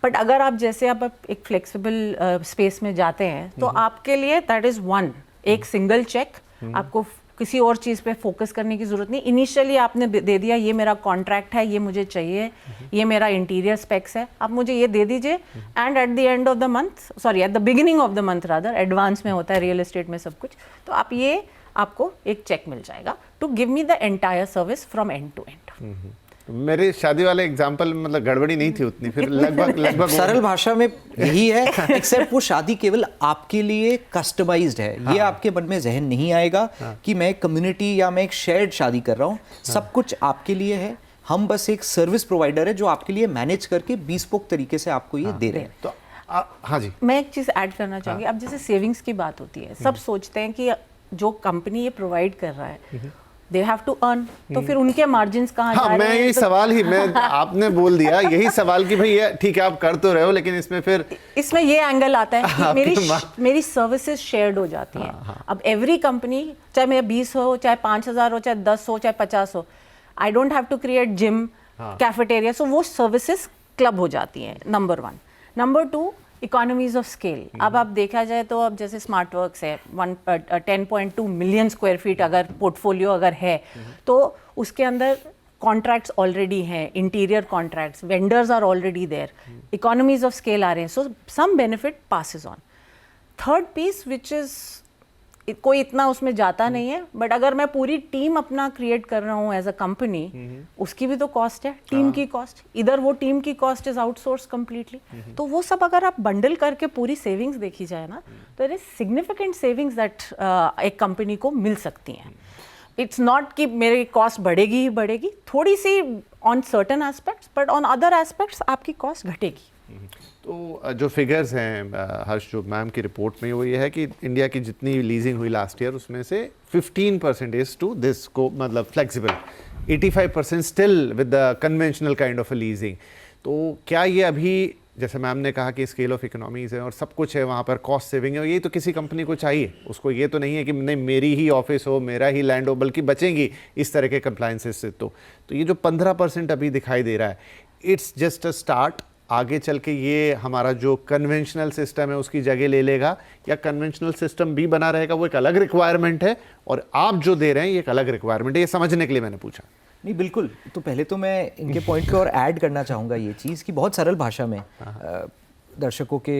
Speaker 2: But अगर आप जैसे आप एक फ्लेक्सिबल स्पेस में जाते हैं तो आपके लिए दैट इज वन, एक सिंगल चेक, आपको किसी और चीज़ पे फोकस करने की ज़रूरत नहीं। इनिशियली आपने दे दिया, ये मेरा कॉन्ट्रैक्ट है, ये मुझे चाहिए, ये मेरा इंटीरियर स्पेक्स है, आप मुझे ये दे दीजिए, and at the end of the month, sorry at the beginning of the month rather, advance में होता है रियल एस्टेट में सब कुछ, तो आप ये, आपको एक चेक मिल जाएगा to give me the entire service from end to end.
Speaker 1: मेरे शादी वाले एग्जाम्पल मतलब गड़बड़ी नहीं थी उतनी, फिर लगभग
Speaker 3: सरल भाषा में यही है, एक्सेप्ट वो शादी केवल आपके लिए कस्टमाइज्ड है। ये आपके मन में जहन नहीं आएगा कि मैं कम्युनिटी या मैं एक शेयर्ड शादी कर रहा हूँ। सब कुछ आपके लिए है, हम बस एक सर्विस प्रोवाइडर है जो आपके लिए मैनेज करके bespoke तरीके से आपको ये दे रहे हैं।
Speaker 1: तो हाँ जी,
Speaker 2: मैं एक चीज़ ऐड करना चाहूँगी। अब जैसे सेविंग्स की बात होती है, सब सोचते हैं कि जो कंपनी ये प्रोवाइड कर रहा है दे हैव टू अर्न, तो फिर उनके मार्जिन्स कहाँ जा रहे हैं?
Speaker 1: मैं यही सवाल ही, मैं आपने बोल दिया यही सवाल कि भाई ये ठीक है आप कर तो रहे हो, लेकिन इसमें फिर
Speaker 2: इसमें ये एंगल आता है कि मेरी सर्विसेज शेयर्ड हो जाती हैं। अब एवरी कंपनी, चाहे मेरा 20 हो, चाहे 5,000 हो, चाहे 10 हो, चाहे 50 हो, I don't have to create gym, cafeteria, so वो सर्विसेज क्लब हो जाती हैं, number 1। Number 2, economies of scale. अब आप देखा जाए तो अब जैसे स्मार्ट वर्क्स है, 10.2 मिलियन स्क्वायर फीट अगर पोर्टफोलियो अगर है, तो उसके अंदर कॉन्ट्रैक्ट्स ऑलरेडी हैं, interior contracts, vendors are already there, economies of scale आ रहे हैं, so some benefit passes on. Third piece which is कोई इतना उसमें जाता नहीं है, बट अगर मैं पूरी टीम अपना क्रिएट कर रहा हूँ एज अ कंपनी, उसकी भी तो कॉस्ट है, टीम की कॉस्ट। इधर वो टीम की कॉस्ट इज आउटसोर्स कंप्लीटली, तो वो सब अगर आप बंडल करके पूरी सेविंग्स देखी जाए ना, तो there is significant savings that एक कंपनी को मिल सकती हैं। इट्स नॉट कि मेरी कॉस्ट बढ़ेगी ही बढ़ेगी, थोड़ी सी on certain aspects, but on other aspects आपकी कॉस्ट घटेगी।
Speaker 1: तो जो फिगर्स हैं हर्ष, जो मैम की रिपोर्ट में, वो ये है कि इंडिया की जितनी लीजिंग हुई लास्ट ईयर उसमें से 15% इज टू दिस को, मतलब flexible, 85% still with the conventional kind of a leasing. तो क्या ये अभी, जैसे मैम ने कहा कि स्केल ऑफ इकोनॉमीज़ है और सब कुछ है वहाँ पर, कॉस्ट सेविंग है, ये तो किसी कंपनी को चाहिए, उसको ये तो नहीं है कि नहीं मेरी ही ऑफिस हो, मेरा ही लैंड हो, बल्कि बचेंगी इस तरह के कंप्लायंसेस से। तो ये जो 15% अभी दिखाई दे रहा है, इट्स जस्ट अ स्टार्ट। आगे चल के ये हमारा जो कन्वेंशनल सिस्टम है उसकी जगह ले लेगा, या कन्वेंशनल सिस्टम भी बना रहेगा, वो एक अलग रिक्वायरमेंट है, और आप जो दे रहे हैं ये एक अलग रिक्वायरमेंट है। ये समझने के लिए मैंने पूछा।
Speaker 3: नहीं, बिल्कुल। तो पहले तो मैं इनके पॉइंट पे और ऐड करना चाहूँगा ये चीज़ कि बहुत सरल भाषा में दर्शकों के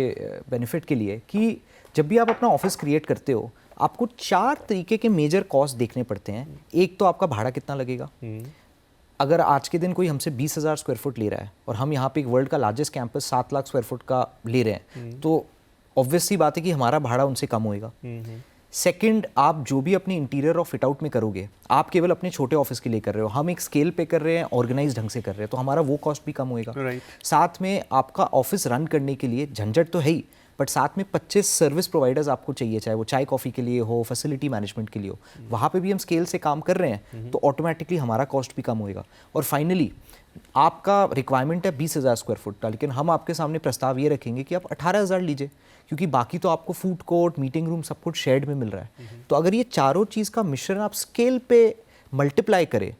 Speaker 3: बेनिफिट के लिए, कि जब भी आप अपना ऑफिस क्रिएट करते हो, आपको 4 तरीके के मेजर कॉस्ट देखने पड़ते हैं। एक तो आपका भाड़ा कितना लगेगा। अगर आज के दिन कोई हमसे 20,000 स्क्वायर फुट ले रहा है और हम यहाँ पे एक वर्ल्ड का largest campus 7 lakh square foot का ले रहे हैं, तो ऑब्वियस सी बात है कि हमारा भाड़ा उनसे कम होएगा। सेकंड, आप जो भी अपनी इंटीरियर और फिट आउट में करोगे, आप केवल अपने छोटे ऑफिस के लिए कर रहे हो, हम एक स्केल पे कर रहे हैं, ऑर्गेनाइज ढंग से कर रहे हैं, तो हमारा वो कॉस्ट भी कम होएगा। साथ में आपका ऑफिस रन करने के लिए झंझट तो है ही, बट साथ में 25 सर्विस प्रोवाइडर्स आपको चाहिए, चाहे वो चाय कॉफ़ी के लिए हो, फैसिलिटी मैनेजमेंट के लिए हो, वहाँ पे भी हम स्केल से काम कर रहे हैं, तो ऑटोमेटिकली हमारा कॉस्ट भी कम होएगा। और फाइनली आपका रिक्वायरमेंट है 20,000 स्क्वायर फुट का, लेकिन हम आपके सामने प्रस्ताव ये रखेंगे कि आप 18,000 लीजिए, क्योंकि बाकी तो आपको फूड कोर्ट, मीटिंग रूम सब कुछ शेड में मिल रहा है। तो अगर ये चारों चीज़ का मिश्रण आप स्केल पे मल्टीप्लाई करें,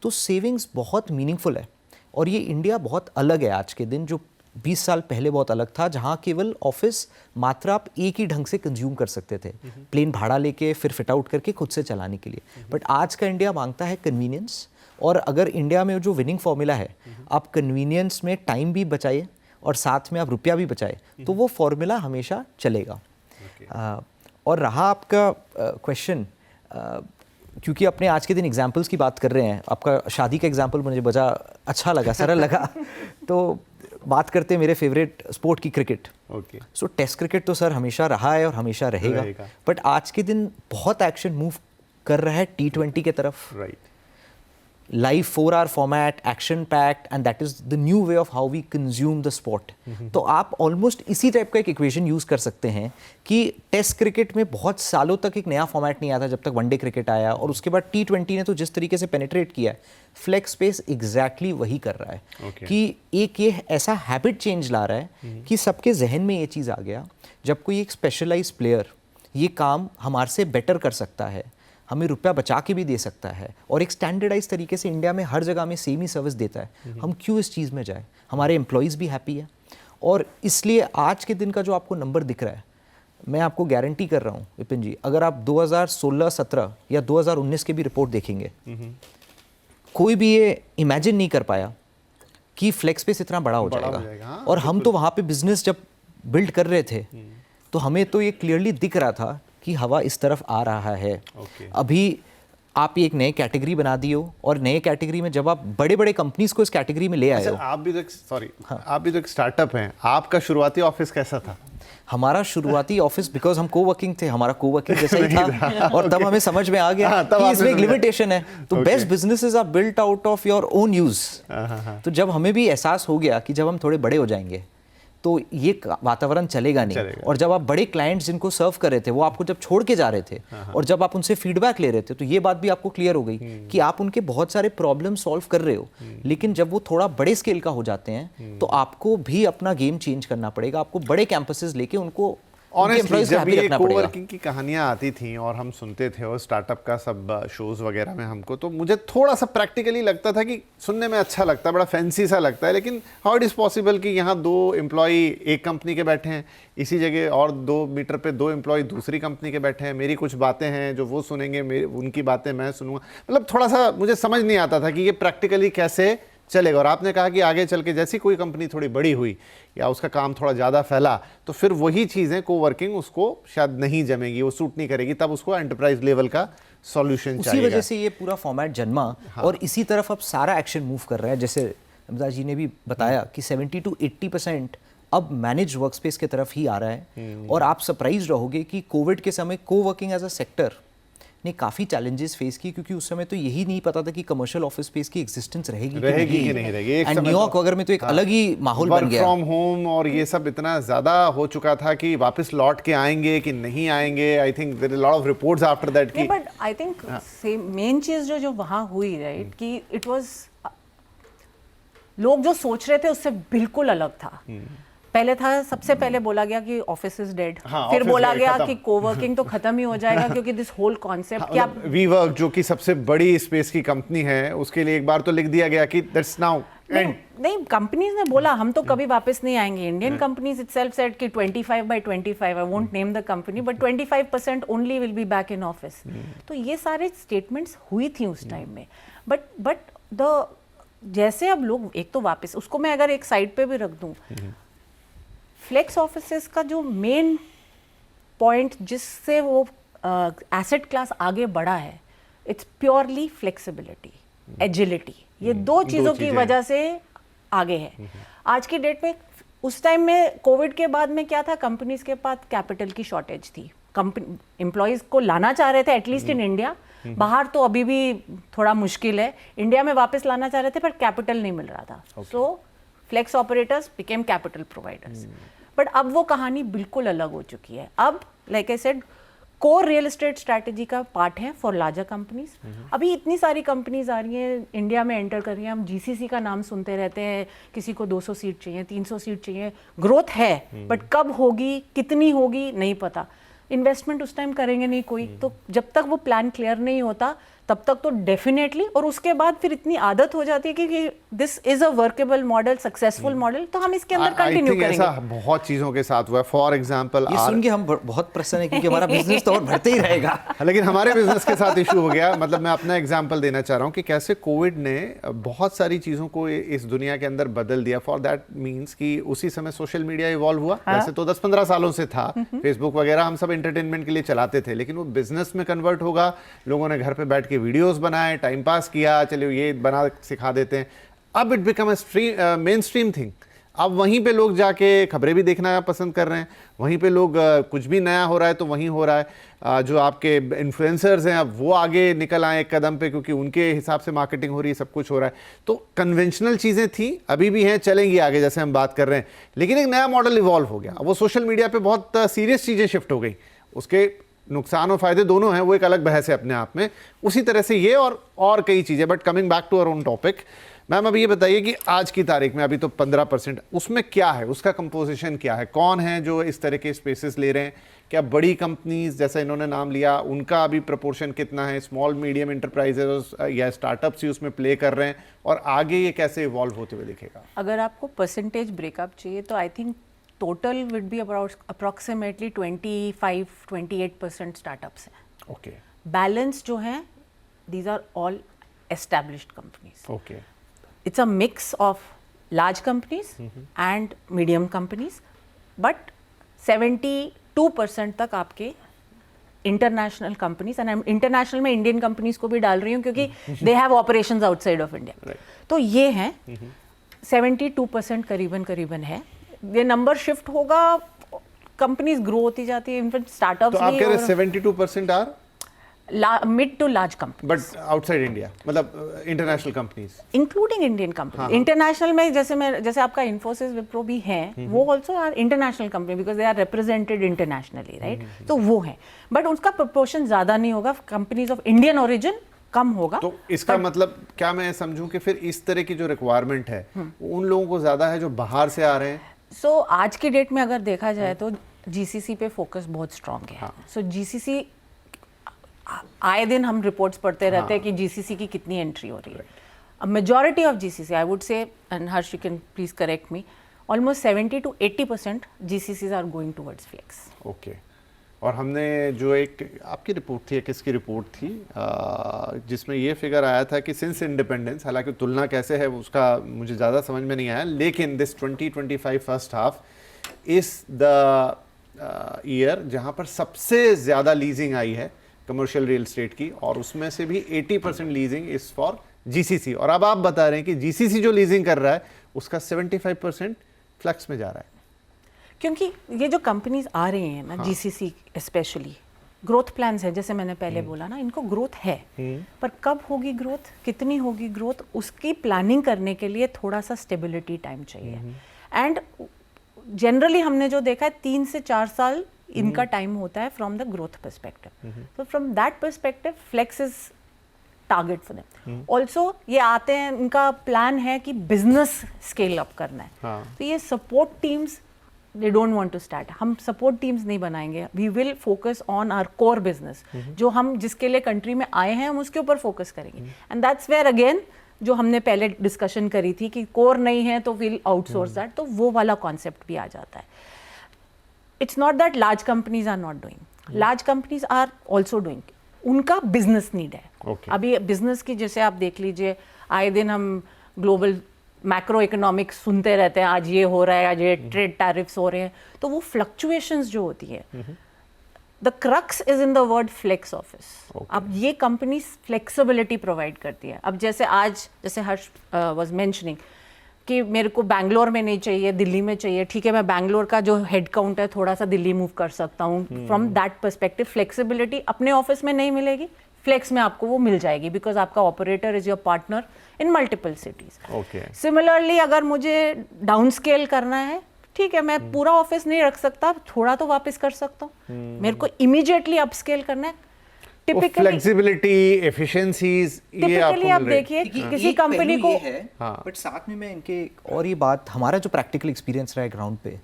Speaker 3: तो सेविंग्स बहुत मीनिंगफुल है। और ये इंडिया बहुत अलग है आज के दिन, जो 20 साल पहले बहुत अलग था, जहाँ केवल ऑफिस मात्र आप एक ही ढंग से कंज्यूम कर सकते थे, प्लेन भाड़ा लेके फिर फिट आउट करके खुद से चलाने के लिए। बट आज का इंडिया मांगता है कन्वीनियंस, और अगर इंडिया में जो विनिंग फॉर्मूला है, आप कन्वीनियंस में टाइम भी बचाइए और साथ में आप रुपया भी बचाए, तो वो फॉर्मूला हमेशा चलेगा। और रहा आपका क्वेश्चन, क्योंकि अपने आज के दिन एग्जाम्पल्स की बात कर रहे हैं, आपका शादी का एग्जाम्पल मुझे बड़ा अच्छा लगा, सरल लगा। तो बात करते हैं मेरे फेवरेट स्पोर्ट की, क्रिकेट। सो टेस्ट क्रिकेट तो सर हमेशा रहा है और हमेशा रहेगा, बट आज के दिन बहुत एक्शन मूव कर रहा है T20 के तरफ। Live 4 hour format, action packed, and that is the new way of how we consume the sport. तो आप ऑलमोस्ट इसी टाइप का एक इक्वेशन यूज कर सकते हैं कि टेस्ट क्रिकेट में बहुत सालों तक एक नया फॉर्मेट नहीं आया था, जब तक वनडे क्रिकेट आया, और उसके बाद T20 ने तो जिस तरीके से पेनिट्रेट किया है, फ्लेक्स स्पेस एग्जैक्टली वही कर रहा है। कि एक ये ऐसा हैबिट चेंज ला रहा है कि सबके जहन में ये चीज़ आ गया, जब कोई एक स्पेशलाइज प्लेयर ये काम हमारे से बेटर कर सकता है, हमें रुपया बचा के भी दे सकता है, और एक स्टैंडर्डाइज तरीके से इंडिया में हर जगह में सेम ही सर्विस देता है, हम क्यों इस चीज़ में जाए। हमारे एम्प्लॉयज़ भी हैप्पी है, और इसलिए आज के दिन का जो आपको नंबर दिख रहा है, मैं आपको गारंटी कर रहा हूँ विपिन जी, अगर आप 2016-17 या 2019 के भी रिपोर्ट देखेंगे, कोई भी ये इमेजिन नहीं कर पाया कि फ्लेक्स स्पेस इतना बड़ा हो जाएगा। और हम तो वहाँ पे बिजनेस जब बिल्ड कर रहे थे, तो हमें तो ये क्लियरली दिख रहा था कि हवा इस तरफ आ रहा है। अभी आप एक नए कैटेगरी बना दी हो, और नए कैटेगरी में जब आप बड़े बड़े कंपनीज को इस कैटेगरी में ले आए हो।
Speaker 1: आप भी तो एक स्टार्टअप हैं, आपका शुरुआती ऑफिस कैसा था?
Speaker 3: हमारा शुरुआती ऑफिस, बिकॉज हम कोवर्किंग थे, हमारा कोवर्किंग जैसा ही था, और तब हमें समझ में आ गया कि इसमें एक लिमिटेशन है। तो best businesses are built out of your own use. तो जब हमें भी एहसास हो गया कि जब हम थोड़े बड़े हो जाएंगे तो ये वातावरण चलेगा नहीं, और जब आप बड़े क्लाइंट्स जिनको सर्व कर रहे थे, वो आपको जब छोड़ के जा रहे थे, और जब आप उनसे फीडबैक ले रहे थे, तो ये बात भी आपको क्लियर हो गई कि आप उनके बहुत सारे प्रॉब्लम सॉल्व कर रहे हो, लेकिन जब वो थोड़ा बड़े स्केल का हो जाते हैं, तो आपको भी अपना गेम चेंज करना पड़ेगा। आपको बड़े कैंपसेस लेके उनको
Speaker 1: ऑनेस्टली जब ये कोवर्किंग की कहानियां आती थी और हम सुनते थे, और स्टार्टअप का सब शोज वगैरह में हमको, तो मुझे थोड़ा सा प्रैक्टिकली लगता था कि सुनने में अच्छा लगता है, बड़ा फैंसी सा लगता है, लेकिन हाउ इट इज़ पॉसिबल कि यहाँ 2 एम्प्लॉय एक कंपनी के बैठे हैं इसी जगह, और 2 मीटर पे 2 एम्प्लॉय दूसरी कंपनी के बैठे हैं, मेरी कुछ बातें हैं जो वो सुनेंगे, उनकी बातें मैं सुनूंगा। मतलब थोड़ा सा मुझे समझ नहीं आता था कि ये प्रैक्टिकली कैसे चलेगा। और आपने कहा कि आगे चल के जैसी कोई कंपनी थोड़ी बड़ी हुई या उसका काम थोड़ा ज़्यादा फैला, तो फिर वही चीज़ें कोवर्किंग उसको शायद नहीं जमेगी, वो सूट नहीं करेगी, तब उसको एंटरप्राइज लेवल का सॉल्यूशन चाहिए।
Speaker 3: उसी वजह से ये पूरा फॉर्मेट जन्मा। और इसी तरफ अब सारा एक्शन मूव कर रहा है। जैसे अमिताभ जी ने भी बताया कि 70 to 80% अब मैनेज वर्क स्पेस की तरफ ही आ रहा है। और आप सरप्राइज रहोगे कि कोविड के समय कोवर्किंग एज अ सेक्टर ने काफ़ी चैलेंजेस फेस की, क्योंकि उस समय तो यही नहीं पता था कि कमर्शियल ऑफिस स्पेस की एग्जिस्टेंस रहेगी
Speaker 1: कि नहीं रहेगी।
Speaker 3: एंड न्यूयॉर्क वगैरह में तो एक अलग ही माहौल बन गया,
Speaker 1: वर्क फ्रॉम होम और ये सब इतना ज़्यादा हो चुका था कि वापस लौट के आएंगे कि नहीं आएंगे। I think there is lot of reports after that कि
Speaker 2: but I think same main चीज़ जो वहाँ हुई, राइट, कि इट वाज लोग जो सोच रहे थे उससे बिल्कुल अलग था। पहले था, सबसे पहले बोला गया कि ऑफिस इज डेड, फिर बोला गया कि कोवर्किंग तो खत्म ही हो जाएगा क्योंकि दिस होल कॉन्सेप्ट क्या
Speaker 1: वी वर्क जो कि सबसे बड़ी स्पेस की कंपनी है, उसके लिए एक बार तो लिख दिया गया कि दैट्स नाउ एंड।
Speaker 2: नहीं, कंपनीज ने बोला हम तो कभी वापस नहीं आएंगे। इंडियन कंपनीज इटसेल्फ सेड कि 25/25, I won't name the company, but 25% only will be back in office. तो ये सारे स्टेटमेंट्स हुई थी उस टाइम में। बट द जैसे अब लोग एक तो वापस, उसको मैं अगर एक साइड पे भी रख दूं, फ्लेक्स ऑफिसेस का जो मेन पॉइंट जिससे वो एसेट क्लास आगे बढ़ा है, इट्स प्योरली फ्लेक्सिबिलिटी, एजिलिटी। ये दो चीज़ों की वजह से आगे है आज की डेट में। उस टाइम में कोविड के बाद में क्या था, कंपनीज के पास कैपिटल की शॉर्टेज थी। कंपनी एम्प्लॉयज़ को लाना चाह रहे थे एटलीस्ट इन इंडिया, बाहर तो अभी भी थोड़ा मुश्किल है, इंडिया में वापस लाना चाह रहे थे पर कैपिटल नहीं मिल रहा था। So flex operators became capital providers. But अब वो कहानी बिल्कुल अलग हो चुकी है। अब like I said, core real estate strategy का पार्ट है फॉर लार्जर कंपनीज। अभी इतनी सारी कंपनीज आ रही हैं, इंडिया में एंटर कर रही हैं। हम जीसीसी का नाम सुनते रहते हैं, किसी को 200 सीट चाहिए, 300 सीट चाहिए। ग्रोथ है बट कब होगी, कितनी होगी, नहीं पता। इन्वेस्टमेंट उस टाइम करेंगे नहीं कोई, तो जब तक वो प्लान क्लियर नहीं होता तब तक तो डेफिनेटली, और उसके बाद फिर इतनी आदत हो जाती है कि this is a workable model, successful model, तो हम इसके अंदर कंटिन्यू करेंगे।
Speaker 1: ऐसा बहुत चीजों के साथ हुआ है। फॉर एग्जांपल
Speaker 3: ये सुन के हम बहुत प्रसन्न है क्योंकि हमारा बिजनेस तो और बढ़ते ही रहेगा।
Speaker 1: लेकिन हमारे बिजनेस के साथ इशू हो गया। मतलब मैं अपना एग्जांपल देना चाह रहा हूँ कि कैसे कोविड ने बहुत सारी चीज़ों को इस दुनिया के अंदर बदल दिया। फॉर दैट मीन्स कि उसी समय सोशल मीडिया इवॉल्व हुआ। वैसे तो 10-15 सालों से था, फेसबुक वगैरह हम सब एंटरटेनमेंट के लिए चलाते थे, लेकिन वो बिजनेस में कन्वर्ट होगा। लोगों ने घर पे बैठ के वीडियोस बनाए, टाइम पास किया, चलिए ये बना सिखा देते हैं। अब it become a main stream thing. अब वहीं पे लोग जाके खबरें भी देखना पसंद कर रहे हैं, वहीं पे लोग कुछ भी नया हो रहा है तो वहीं हो रहा है। जो आपके इन्फ्लुएंसर्स हैं अब वो आगे निकल आए एक कदम पे, क्योंकि उनके हिसाब से मार्केटिंग हो रही है, सब कुछ हो रहा है। तो कन्वेंशनल चीज़ें थी, अभी भी हैं, चलेंगी आगे जैसे हम बात कर रहे हैं, लेकिन एक नया मॉडल इवॉल्व हो गया। अब वो सोशल मीडिया पे बहुत सीरियस चीज़ें शिफ्ट हो गई। उसके नुकसान और फायदे दोनों हैं, वो एक अलग बहस है अपने आप में। उसी तरह से ये और कई चीज़ें। But coming back to our own topic, ma'am अभी ये बताइए कि आज की तारीख में अभी तो 15%, उसमें क्या है, उसका कंपोजिशन क्या है, कौन है जो इस तरह के स्पेसेस ले रहे हैं? क्या बड़ी कंपनीज जैसा इन्होंने नाम लिया उनका अभी प्रपोर्शन कितना है, स्मॉल मीडियम एंटरप्राइजेस या स्टार्टअप्स ही उसमें प्ले कर रहे हैं, और आगे ये कैसे इवॉल्व होते हुए दिखेगा?
Speaker 2: अगर आपको परसेंटेज ब्रेकअप चाहिए तो I think total would be approximately 25-28% startups हैं।
Speaker 1: ओके।
Speaker 2: बैलेंस जो हैं, these are all established companies.
Speaker 1: Okay.
Speaker 2: It's a mix of large companies and medium companies, but 72% तक आपके इंटरनेशनल कंपनीज, एंड इंटरनेशनल में Indian companies को भी डाल रही हूँ क्योंकि they have operations outside of India. तो ये हैं 72% करीबन है। ये नंबर शिफ्ट होगा, कंपनीज ग्रो होती जाती है, इनफैक्ट स्टार्टअप्स
Speaker 1: तो आप कह रहे हैं 72% are
Speaker 2: mid to large company,
Speaker 1: but outside India, मतलब international companies including
Speaker 2: Indian company. International में जैसे आपका इन्फोसिस, विप्रो भी हैं, वो also are international company because they are represented internationally, right? तो वो है, बट उसका प्रोपोर्शन ज्यादा नहीं होगा। कंपनीज ऑफ इंडियन ओरिजिन कम होगा।
Speaker 1: तो इसका मतलब क्या मैं समझूं कि फिर इस तरह की जो रिक्वायरमेंट है उन लोगों को ज्यादा है जो बाहर से आ रहे हैं?
Speaker 2: सो आज की डेट में अगर देखा जाए तो जीसीसी पे फोकस बहुत स्ट्रांग है। सो जीसीसी, आए दिन हम रिपोर्ट्स पढ़ते रहते हैं कि जीसीसी की कितनी एंट्री हो रही है। Majority of GCC, I would say, and Harsh you can please correct me, almost 70 to 80% GCCs are going towards flex.
Speaker 1: Okay. और हमने जो एक आपकी रिपोर्ट थी, किसकी रिपोर्ट थी, जिसमें ये फिगर आया था कि सिंस इंडिपेंडेंस, हालांकि तुलना कैसे है उसका मुझे ज़्यादा समझ में नहीं आया, लेकिन this 2025 first half is the year जहाँ पर सबसे ज़्यादा लीजिंग आई है कमर्शियल रियल एस्टेट की, और उसमें से भी 80% लीजिंग इज़ फॉर जीसीसी। और अब आप बता रहे हैं कि जीसीसी जो लीजिंग कर रहा है उसका 75% फ्लैक्स में जा रहा है।
Speaker 2: क्योंकि ये जो कंपनीज आ रही हैं ना, जीसीसी स्पेशली, ग्रोथ प्लान्स है, जैसे मैंने पहले बोला ना, इनको ग्रोथ है, पर कब होगी ग्रोथ, कितनी होगी ग्रोथ, उसकी प्लानिंग करने के लिए थोड़ा सा स्टेबिलिटी टाइम चाहिए। एंड जनरली हमने जो देखा है 3 से 4 साल इनका टाइम होता है फ्रॉम द ग्रोथ पर्सपेक्टिव। तो from that perspective flex is target for them. Also ये आते हैं, इनका प्लान है कि बिजनेस स्केल अप करना है। तो ये support teams, they don't want to start, हम सपोर्ट टीम्स नहीं बनाएंगे, we will focus on our core business, जो हम जिसके लिए कंट्री में आए हैं हम उसके ऊपर फोकस करेंगे। एंड दैट्स वेयर अगेन जो हमने पहले डिस्कशन करी थी कि कोर नहीं है तो विल आउटसोर्स दैट, तो वो वाला कॉन्सेप्ट भी आ जाता है। It's not that large companies are not doing, large companies are also doing, उनका बिजनेस नीड है। अभी बिजनेस की जैसे आप देख लीजिए, आए दिन हम ग्लोबल मैक्रो इकोनॉमिक्स सुनते रहते हैं, आज ये हो रहा है, आज ये ट्रेड टैरिफ्स हो रहे हैं, तो वो फ्लक्चुएशंस जो होती है, the crux is in the word flex office. अब ये कंपनी फ्लेक्सिबिलिटी प्रोवाइड करती है। अब जैसे आज, जैसे हर्ष वाज मेंशनिंग कि मेरे को बैंगलोर में नहीं चाहिए, दिल्ली में चाहिए, ठीक है, मैं बैंगलोर का जो हेड काउंट है थोड़ा सा दिल्ली मूव कर सकता हूँ। फ्रॉम दैट पर्सपेक्टिव फ्लेक्सिबिलिटी अपने ऑफिस में नहीं मिलेगी, फ्लेक्स में आपको वो मिल जाएगी, बिकॉज आपका operator is your partner in multiple cities. Similarly अगर मुझे डाउन स्केल करना है, ठीक है, मैं पूरा ऑफिस नहीं रख सकता, थोड़ा तो वापस कर सकता हूँ। मेरे को इमीडिएटली अपस्केल करना है, टिपिकली
Speaker 1: फ्लेक्सिबिलिटी, एफिशिएंसीज, ये
Speaker 2: आप देखिए किसी कंपनी को,
Speaker 3: बट साथ में मैं इनके और ये बात हमारा जो प्रैक्टिकल एक्सपीरियंस रहा है ग्राउंड पे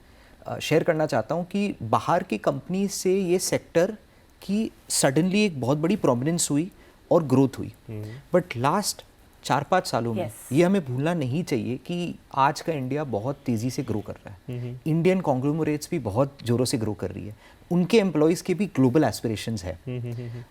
Speaker 3: शेयर करना चाहता हूँ कि बाहर की कंपनी से ये सेक्टर की सडनली एक बहुत बड़ी प्रोमिनेंस हुई और ग्रोथ हुई, बट लास्ट 4-5 सालों में ये हमें भूलना नहीं चाहिए कि आज का इंडिया बहुत तेज़ी से ग्रो कर रहा है। इंडियन कॉन्ग्लोमरेट्स भी बहुत ज़ोरों से ग्रो कर रही है, उनके एम्प्लॉयज़ के भी ग्लोबल एस्पिरेशंस है।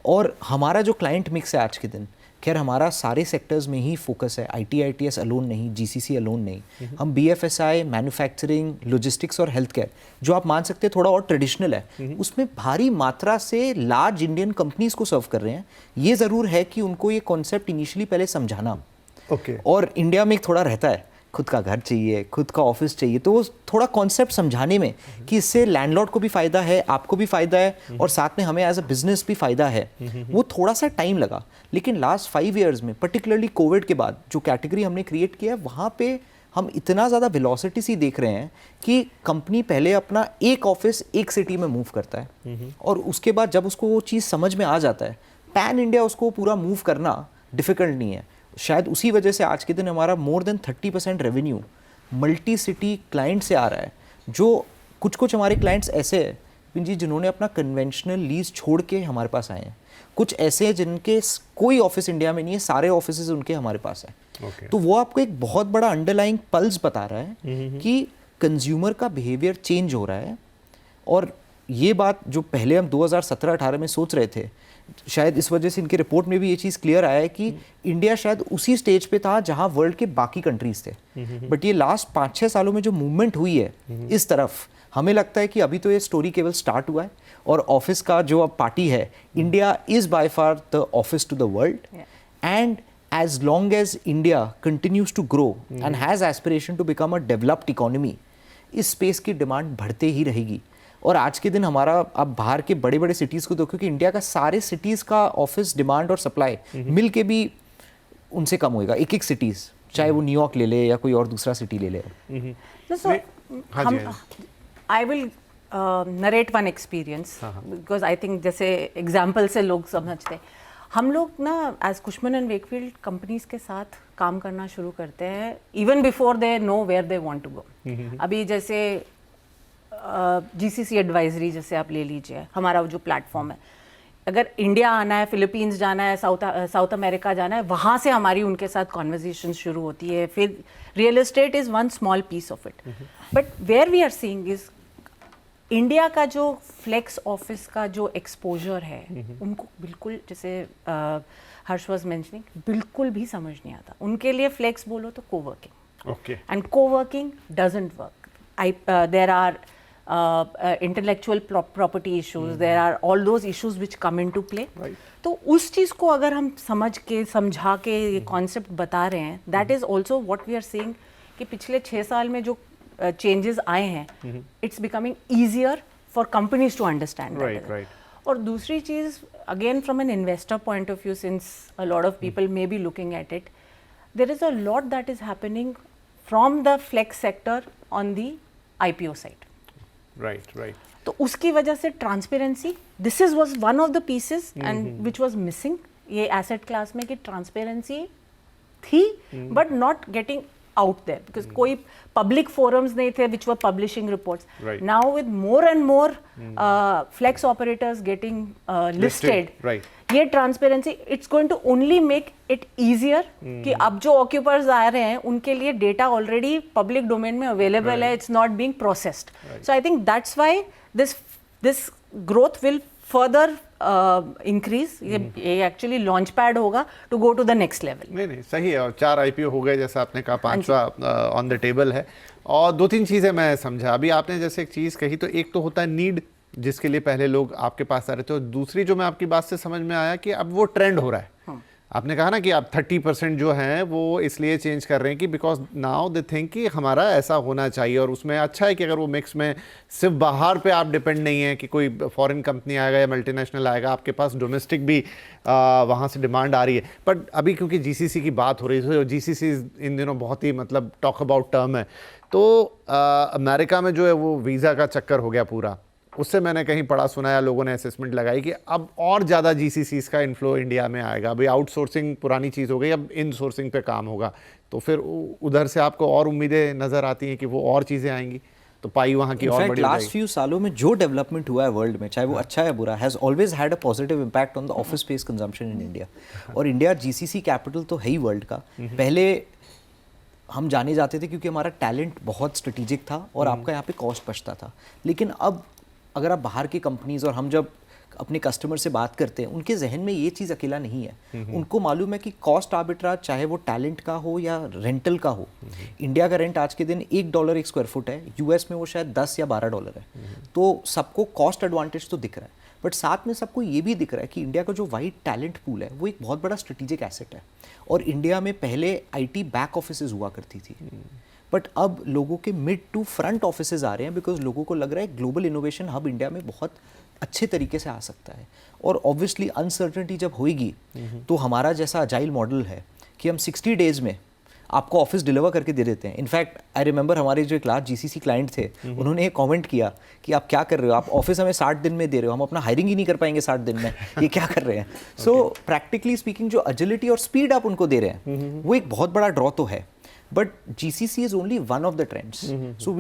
Speaker 3: और हमारा जो क्लाइंट मिक्स है आज के दिन, खैर हमारा सारे सेक्टर्स में ही फोकस है, IT ITS अलोन नहीं, GCC अलोन नहीं, हम BFSI, मैन्युफैक्चरिंग, लॉजिस्टिक्स और हेल्थ केयर, जो आप मान सकते हैं थोड़ा और ट्रेडिशनल है, उसमें भारी मात्रा से लार्ज इंडियन कंपनीज को सर्व कर रहे हैं। ये ज़रूर है कि उनको ये कॉन्सेप्ट इनिशियली पहले समझाना, और इंडिया में एक थोड़ा रहता है खुद का घर चाहिए, खुद का ऑफिस चाहिए, तो वो थोड़ा कॉन्सेप्ट समझाने में कि इससे लैंडलॉर्ड को भी फ़ायदा है, आपको भी फ़ायदा है, और साथ में हमें एज अ बिजनेस भी फ़ायदा है, वो थोड़ा सा टाइम लगा। लेकिन लास्ट 5 ईयर्स में, पर्टिकुलरली कोविड के बाद जो कैटेगरी हमने क्रिएट किया है, वहाँ पे हम इतना ज़्यादा वेलोसिटी सी देख रहे हैं कि कंपनी पहले अपना एक ऑफिस एक सिटी में मूव करता है, और उसके बाद जब उसको वो चीज़ समझ में आ जाता है, पैन इंडिया उसको पूरा मूव करना डिफ़िकल्ट नहीं है। शायद उसी वजह से आज के दिन हमारा more than 30% revenue multi city client से आ रहा है। जो कुछ हमारे क्लाइंट्स ऐसे हैं जी जिन्होंने अपना कन्वेंशनल लीज छोड़ के हमारे पास आए हैं, कुछ ऐसे हैं जिनके कोई ऑफिस इंडिया में नहीं है, सारे ऑफिस उनके हमारे पास है। तो वो आपको एक बहुत बड़ा अंडरलाइंग पल्स बता रहा है कि कंज्यूमर का बिहेवियर चेंज हो रहा है। और ये बात जो पहले हम 2017-18 में सोच रहे थे, शायद इस वजह से इनके रिपोर्ट में भी ये चीज़ क्लियर आया है कि इंडिया शायद उसी स्टेज पे था जहां वर्ल्ड के बाकी कंट्रीज थे। बट ये लास्ट 5-6 सालों में जो मूवमेंट हुई है इस तरफ, हमें लगता है कि अभी तो ये स्टोरी केवल स्टार्ट हुआ है, और ऑफिस का जो अब पार्टी है, India is by far the office to the world, and as long as India continues to grow and has aspiration to become a developed economy, इस स्पेस की डिमांड बढ़ते ही रहेगी। और आज के दिन हमारा, अब बाहर के बड़े बड़े सिटीज़ को देखो कि इंडिया का सारे सिटीज़ का ऑफिस डिमांड और सप्लाई मिल के भी उनसे कम होएगा, एक सिटीज़, चाहे वो न्यूयॉर्क ले ले या कोई और दूसरा सिटी ले ले।
Speaker 2: I will narrate one experience, because I think जैसे एग्जाम्पल से लोग समझते हैं। हम लोग ना as Cushman and Wakefield companies के साथ काम करना शुरू करते हैं even before they know where they want to go. अभी जैसे GCC एडवाइजरी जैसे आप ले लीजिए, हमारा जो प्लेटफॉर्म है, अगर इंडिया आना है, फिलीपींस जाना है, साउथ अमेरिका जाना है, वहाँ से हमारी उनके साथ कॉन्वर्जेशन शुरू होती है। फिर real estate is one small piece of it, but where we are seeing is India का जो फ्लेक्स ऑफिस का जो एक्सपोजर है, उनको बिल्कुल, जैसे हर्ष वाज मेंशनिंग, बिल्कुल भी समझ नहीं आता। उनके लिए फ्लेक्स बोलो तो coworking, and coworking doesn't work. There are intellectual property issues, there are all those issues which come into play. तो उस चीज़ को अगर हम समझा के ये कॉन्सेप्ट बता रहे हैं, that is also what we are seeing कि पिछले 6 साल में जो changes आए हैं, it's becoming easier for companies to understand that. और दूसरी चीज़ again from an investor point of view, since a lot of people may be looking at it, there is a lot that is happening from the flex sector on the IPO side.
Speaker 1: Right.
Speaker 2: तो उसकी वजह से transparency, this is was one of the pieces and which was missing ये asset class में, कि transparency थी but not getting out there because कोई public forums नहीं थे which were publishing reports.
Speaker 1: Right.
Speaker 2: Now with more and more flex operators getting listed,
Speaker 1: right.
Speaker 2: ये transparency it's going to only make it easier कि अब जो occupiers आ रहे हैं उनके लिए data already public domain में available है, it's not being processed. So I think that's why this growth will further increase. ये एक्चुअली लॉन्च पैड होगा to go to the next level.
Speaker 1: नहीं सही है. और 4 IPO हो गए जैसा आपने कहा, 5वां ऑन द टेबल है. और 2-3 चीज़ें मैं समझा. अभी आपने जैसे एक चीज़ कही, तो एक तो होता है नीड, जिसके लिए पहले लोग आपके पास आ रहे थे, और दूसरी जो मैं आपकी बात से समझ में आया कि अब वो ट्रेंड हो रहा है. आपने कहा ना कि आप 30% जो हैं वो इसलिए चेंज कर रहे हैं कि बिकॉज नाउ दे थिंक कि हमारा ऐसा होना चाहिए. और उसमें अच्छा है कि अगर वो मिक्स में सिर्फ बाहर पे आप डिपेंड नहीं है कि कोई फॉरेन कंपनी आएगा या मल्टीनेशनल आएगा, आपके पास डोमेस्टिक भी वहाँ से डिमांड आ रही है. बट अभी क्योंकि GCC की बात हो रही है, GCC इन दिनों बहुत ही मतलब टॉक अबाउट टर्म है, तो अमेरिका में जो है वो वीज़ा का चक्कर हो गया पूरा. उससे मैंने कहीं पढ़ा सुनाया, लोगों ने असेसमेंट लगाई कि अब और ज़्यादा GCCs का इन्फ्लो इंडिया में आएगा. अभी आउटसोर्सिंग पुरानी चीज़ हो गई, अब इनसोर्सिंग पे काम होगा. तो फिर उधर से आपको और उम्मीदें नज़र आती हैं कि वो और चीज़ें आएंगी, तो पाई वहाँ की और बड़ी हो जाएगी.
Speaker 3: लास्ट फ्यू सालों में जो डेवलपमेंट हुआ है वर्ल्ड में, चाहे वो अच्छा है बुरा, has always had a positive impact on the office space consumption in India. और इंडिया GCC कैपिटल तो है ही वर्ल्ड का. पहले हम जाने जाते थे क्योंकि हमारा टैलेंट बहुत स्ट्रेटेजिक था और आपका यहाँ पे कॉस्ट बचता था. लेकिन अब अगर आप बाहर की कंपनीज़, और हम जब अपने कस्टमर से बात करते हैं, उनके जहन में ये चीज़ अकेला नहीं है. उनको मालूम है कि कॉस्ट आर्बिट्राज, चाहे वो टैलेंट का हो या रेंटल का हो, इंडिया का रेंट आज के दिन $1 एक स्क्वायर फुट है, US में वो शायद $10 या $12 है. तो सबको कॉस्ट एडवांटेज तो दिख रहा है, बट साथ में सबको ये भी दिख रहा है कि इंडिया का जो वाइड टैलेंट पूल है वो एक बहुत बड़ा स्ट्रेटेजिक एसेट है. और इंडिया में पहले IT बैक ऑफिसेज हुआ करती थी, बट अब लोगों के मिड टू फ्रंट ऑफिसेज आ रहे हैं, बिकॉज लोगों को लग रहा है ग्लोबल इनोवेशन हब इंडिया में बहुत अच्छे तरीके से आ सकता है. और ऑब्वियसली अनसर्टेनिटी जब होगी, तो हमारा जैसा अजाइल मॉडल है कि हम 60 डेज में आपको ऑफिस डिलीवर करके दे देते हैं. इनफैक्ट आई रिमेंबर हमारे जो एक लार्ज GCC क्लाइंट थे, उन्होंने एक कमेंट किया कि आप क्या कर रहे हो, आप ऑफिस हमें 60 दिन में दे रहे हो, हम अपना हायरिंग ही नहीं कर पाएंगे 60 दिन में, ये क्या कर रहे हैं. सो प्रैक्टिकली स्पीकिंग जो एजिलिटी और स्पीड आप उनको दे रहे हैं, वो एक बहुत बड़ा ड्रॉ तो है. But GCC is only one of the trends. So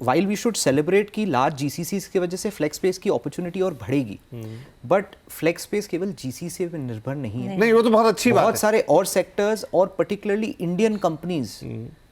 Speaker 3: while we should celebrate कि large GCCs की वजह से flex space की opportunity और बढ़ेगी, but flex space केवल GCC पे निर्भर नहीं है.
Speaker 1: नहीं, वो तो बहुत अच्छी बात है.
Speaker 3: बहुत सारे और sectors और particularly Indian companies,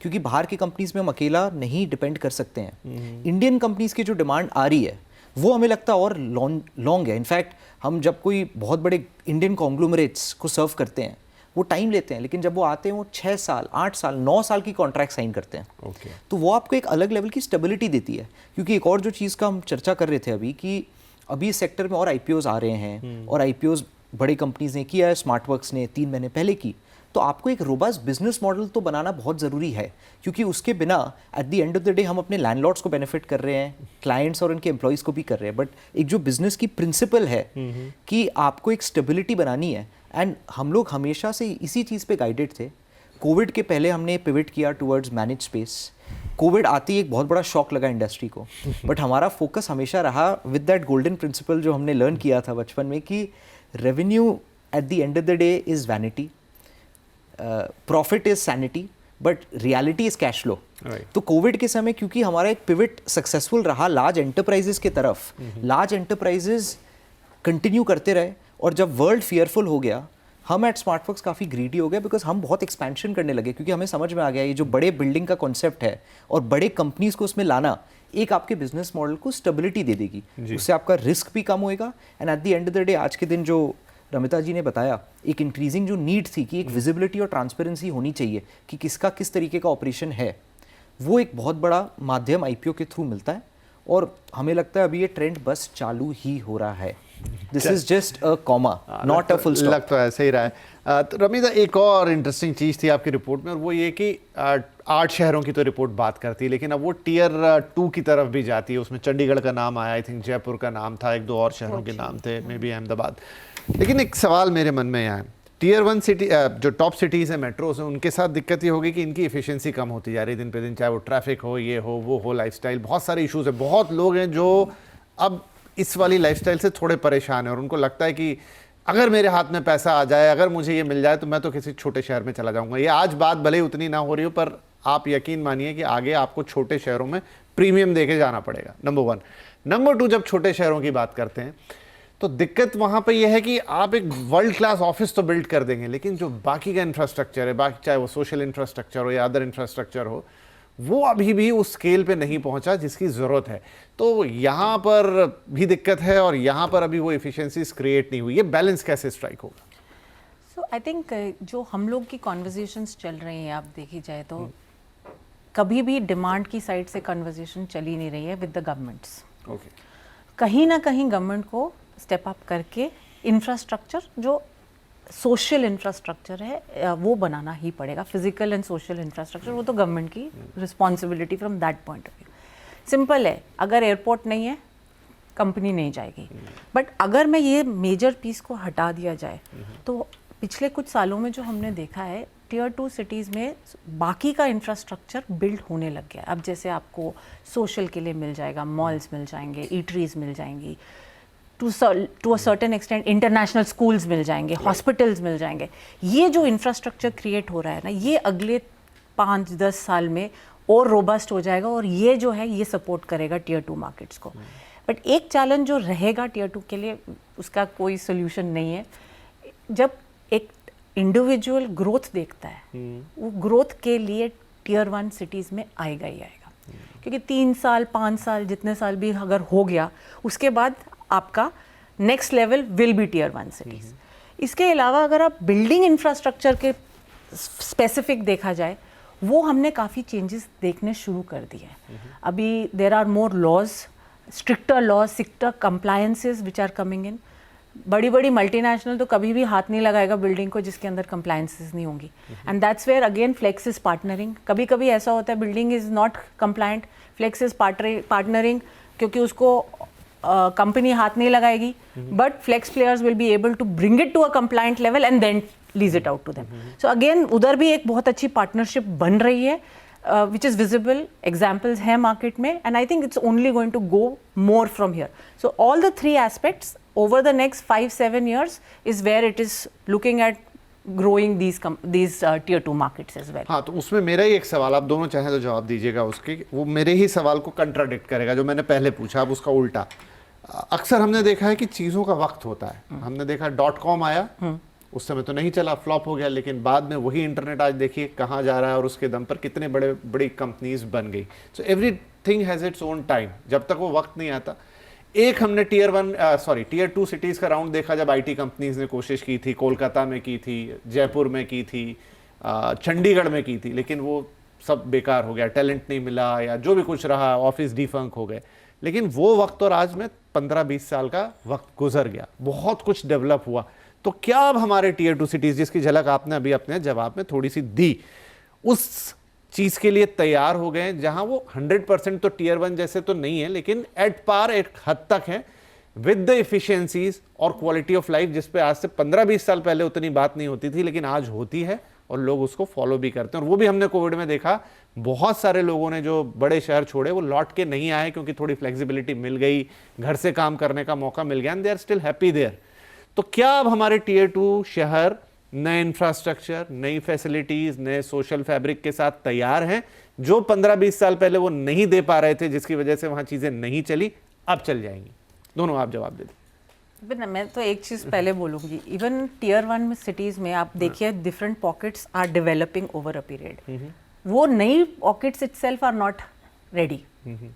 Speaker 3: क्योंकि बाहर की कंपनीज में हम अकेला नहीं डिपेंड कर सकते हैं. इंडियन कंपनीज की जो डिमांड आ रही है वो हमें लगता है और लॉन्ग है. इनफैक्ट हम जब कोई बहुत बड़े इंडियन कॉन्ग्लोमरेट्स को सर्व करते हैं, वो टाइम लेते हैं, लेकिन जब वो आते हैं वो 6 साल, 8 साल, 9 साल की कॉन्ट्रैक्ट साइन करते हैं. तो वो आपको एक अलग लेवल की स्टेबिलिटी देती है. क्योंकि एक और जो चीज़ का हम चर्चा कर रहे थे अभी, कि अभी इस सेक्टर में और IPOs आ रहे हैं, और IPOs बड़ी कंपनीज ने किया है, स्मार्टवर्क्स ने 3 महीने पहले की. तो आपको एक रोबस्ट बिजनेस मॉडल तो बनाना बहुत ज़रूरी है, क्योंकि उसके बिना at the end of the day हम अपने लैंडलॉर्ड्स को बेनिफिट कर रहे हैं, क्लाइंट्स और उनके एम्प्लॉइज़ को भी कर रहे हैं. बट एक जो बिजनेस की प्रिंसिपल है कि आपको एक स्टेबिलिटी बनानी है, एंड हम लोग हमेशा से इसी चीज़ पे गाइडेड थे. कोविड के पहले हमने पिवट किया टुवर्ड्स मैनेज स्पेस. कोविड आते ही एक बहुत बड़ा शॉक लगा इंडस्ट्री को, बट हमारा फोकस हमेशा रहा विद दैट गोल्डन प्रिंसिपल जो हमने लर्न किया था बचपन में, कि revenue at the end of the day is vanity, profit is sanity, but reality is cash flow. तो कोविड के समय क्योंकि हमारा एक पिवट सक्सेसफुल रहा लार्ज एंटरप्राइजेस के तरफ, लार्ज एंटरप्राइजेस कंटिन्यू करते रहे, और जब वर्ल्ड फियरफुल हो गया, हम एट स्मार्टवर्क्स काफ़ी ग्रीडी हो गए, बिकॉज हम बहुत एक्सपेंशन करने लगे, क्योंकि हमें समझ में आ गया ये जो बड़े बिल्डिंग का कॉन्सेप्ट है और बड़े कंपनीज को उसमें लाना एक आपके बिजनेस मॉडल को स्टेबिलिटी दे देगी, उससे आपका रिस्क भी कम होएगा. And at the end of the day आज के दिन जो रमिता जी ने बताया, एक इंक्रीजिंग जो नीड थी कि एक विजिबिलिटी और ट्रांसपेरेंसी होनी चाहिए कि किसका किस तरीके का ऑपरेशन है, वो एक बहुत बड़ा माध्यम IPO के थ्रू मिलता है. और हमें लगता है अभी ये ट्रेंड बस चालू ही हो रहा है. This is just a comma, not a full stop.
Speaker 1: लग तो ऐसे ही रहा है। तो रमीदा, एक और इंटरेस्टिंग चीज़ थी आपकी रिपोर्ट में, और वो ये कि 8 शहरों की तो रिपोर्ट बात करती है, लेकिन अब वो टियर 2 की तरफ भी जाती है। उसमें चंडीगढ़ का नाम आया, आई थिंक जयपुर का नाम था, 1-2 और शहरों के नाम थे, मे बी अहमदाबाद। लेकिन एक सवाल मेरे मन में यहाँ है, टियर 1 सिटी जो टॉप सिटीज़ हैं, मेट्रोज हैं, उनके साथ दिक्कत ये होगी कि इनकी एफिशिएंसी कम होती जा रही है दिन पे दिन, चाहे वो ट्रैफिक हो, ये हो, वो हो, लाइफस्टाइल, बहुत सारे इश्यूज हैं। बहुत लोग हैं जो अब इस वाली लाइफस्टाइल से थोड़े परेशान हैं और उनको लगता है कि अगर मेरे हाथ में पैसा आ जाए, अगर मुझे ये मिल जाए, तो मैं तो किसी छोटे शहर में चला जाऊंगा। ये आज बात भले ही उतनी ना हो रही हो, पर आप यकीन मानिए कि आगे आपको छोटे शहरों में प्रीमियम देके जाना पड़ेगा, नंबर 1। नंबर 2, जब छोटे शहरों की बात करते हैं तो दिक्कत वहाँ पे यह है कि आप एक वर्ल्ड क्लास ऑफिस तो बिल्ड कर देंगे, लेकिन जो बाकी का इंफ्रास्ट्रक्चर है, बाकी चाहे वो सोशल इंफ्रास्ट्रक्चर हो या अदर इंफ्रास्ट्रक्चर हो, वो अभी भी उस स्केल पे नहीं पहुंचा जिसकी ज़रूरत है। तो यहाँ पर भी दिक्कत है और यहाँ पर अभी वो एफिशिएंसीज क्रिएट नहीं हुई। ये बैलेंस कैसे स्ट्राइक होगा?
Speaker 2: सो आई थिंक जो हम लोग की कॉन्वर्जेशंस चल रही हैं, आप देखी जाए तो कभी भी डिमांड की साइड से कन्वर्सेशन चली नहीं रही है विद द गवर्नमेंट्स।
Speaker 1: ओके,
Speaker 2: कहीं ना कहीं गवर्नमेंट को स्टेप अप करके इंफ्रास्ट्रक्चर, जो सोशल इंफ्रास्ट्रक्चर है, वो बनाना ही पड़ेगा। फिजिकल एंड सोशल इंफ्रास्ट्रक्चर, वो तो गवर्नमेंट की responsibility from that point of view. Simple है, अगर एयरपोर्ट नहीं है, कंपनी नहीं जाएगी। बट अगर मैं ये मेजर पीस को हटा दिया जाए, तो पिछले कुछ सालों में जो हमने देखा है, टियर 2 सिटीज़ में बाकी का इंफ्रास्ट्रक्चर बिल्ड होने लग गया। अब जैसे आपको सोशल के लिए मिल जाएगा, मॉल्स मिल जाएंगे, ईटरीज मिल जाएंगी, to a certain extent international schools मिल जाएंगे, हॉस्पिटल्स मिल जाएंगे। ये जो इंफ्रास्ट्रक्चर क्रिएट हो रहा है ना, ये अगले 5-10 साल में और रोबस्ट हो जाएगा, और ये जो है ये सपोर्ट करेगा टियर 2 मार्केट्स को। बट एक चैलेंज जो रहेगा टियर 2 के लिए, उसका कोई सोल्यूशन नहीं है। जब एक इंडिविजुअल ग्रोथ देखता है, वो ग्रोथ के लिए टियर 1 सिटीज़ में आएगा ही आएगा, क्योंकि 3 साल 5 साल जितने साल भी अगर हो गया, उसके बाद आपका next level will be tier 1 cities. इसके अलावा अगर आप बिल्डिंग इंफ्रास्ट्रक्चर के स्पेसिफिक देखा जाए, वो हमने काफ़ी चेंजेस देखने शुरू कर दिए हैं। अभी there are more laws, stricter laws, stricter compliances which are coming in. बड़ी बड़ी मल्टीनेशनल तो कभी भी हाथ नहीं लगाएगा बिल्डिंग को जिसके अंदर कंप्लायंसेस नहीं होंगी, and that's where again flex is partnering. कभी कभी ऐसा होता है building is not compliant, flex is partnering, क्योंकि उसको कंपनी हाथ नहीं लगाएगी, but flex players will be able to bring it to a compliant level and then lease it out to them. So again उधर भी एक बहुत अच्छी पार्टनरशिप बन रही है, which is visible, examples हैं market में, and I think it's only going to go more from here. So all the 3 aspects over the next 5-7 years is where it is looking at growing these tier 2 markets as well.
Speaker 1: हाँ, तो उसमें मेरा ही एक सवाल, आप दोनों चाहें तो जवाब दीजिएगा उसके, वो मेरे ही सवाल को कंट्राडिक्ट करेगा जो मैंने पहले पूछा, अब उसका उल्टा। अक्सर हमने देखा है कि चीज़ों का वक्त होता है। हमने देखा .com आया, उस समय तो नहीं चला, फ्लॉप हो गया, लेकिन बाद में वही इंटरनेट आज देखिए कहाँ जा रहा है और उसके दम पर कितने बड़ी कंपनीज बन गई। So everything has its own time, जब तक वो वक्त नहीं आता। एक हमने टियर 2 सिटीज़ का राउंड देखा जब आईटी कंपनीज ने कोशिश की थी, कोलकाता में की थी, जयपुर में की थी, चंडीगढ़ में की थी, लेकिन वो सब बेकार हो गया, टैलेंट नहीं मिला या जो भी कुछ रहा, ऑफिस डिफंक हो गए। लेकिन वो वक्त और आज में 15-20 साल का वक्त गुजर गया, बहुत कुछ डेवलप हुआ। तो क्या अब हमारे टियर 2 सिटीज़, जिसकी झलक आपने अभी अपने जवाब में थोड़ी सी दी, उस चीज़ के लिए तैयार हो गए जहां वो 100% तो टियर 1 जैसे तो नहीं है, लेकिन एट पार एक हद तक है विद द एफिशिएंसीज और क्वालिटी ऑफ लाइफ, जिस पे आज से 15-20 साल पहले उतनी बात नहीं होती थी, लेकिन आज होती है और लोग उसको फॉलो भी करते हैं। और वो भी हमने कोविड में देखा, बहुत सारे लोगों ने जो बड़े शहर छोड़े वो लौट के नहीं आए, क्योंकि थोड़ी फ्लेक्सिबिलिटी मिल गई, घर से काम करने का मौका मिल गया, and they are still happy there. तो क्या अब हमारे टियर 2 शहर नए इंफ्रास्ट्रक्चर, नई फैसिलिटीज, नए सोशल फैब्रिक के साथ तैयार हैं, जो 15-20 साल पहले वो नहीं दे पा रहे थे, जिसकी वजह से वहां चीजें नहीं चली, अब चल जाएंगी? दोनों आप जवाब दे दीजिए।
Speaker 2: मैं तो एक चीज़ पहले बोलूँगी, इवन टियर 1 में सिटीज़ में आप देखिए different pockets are developing over a period. वो नई pockets itself are not ready,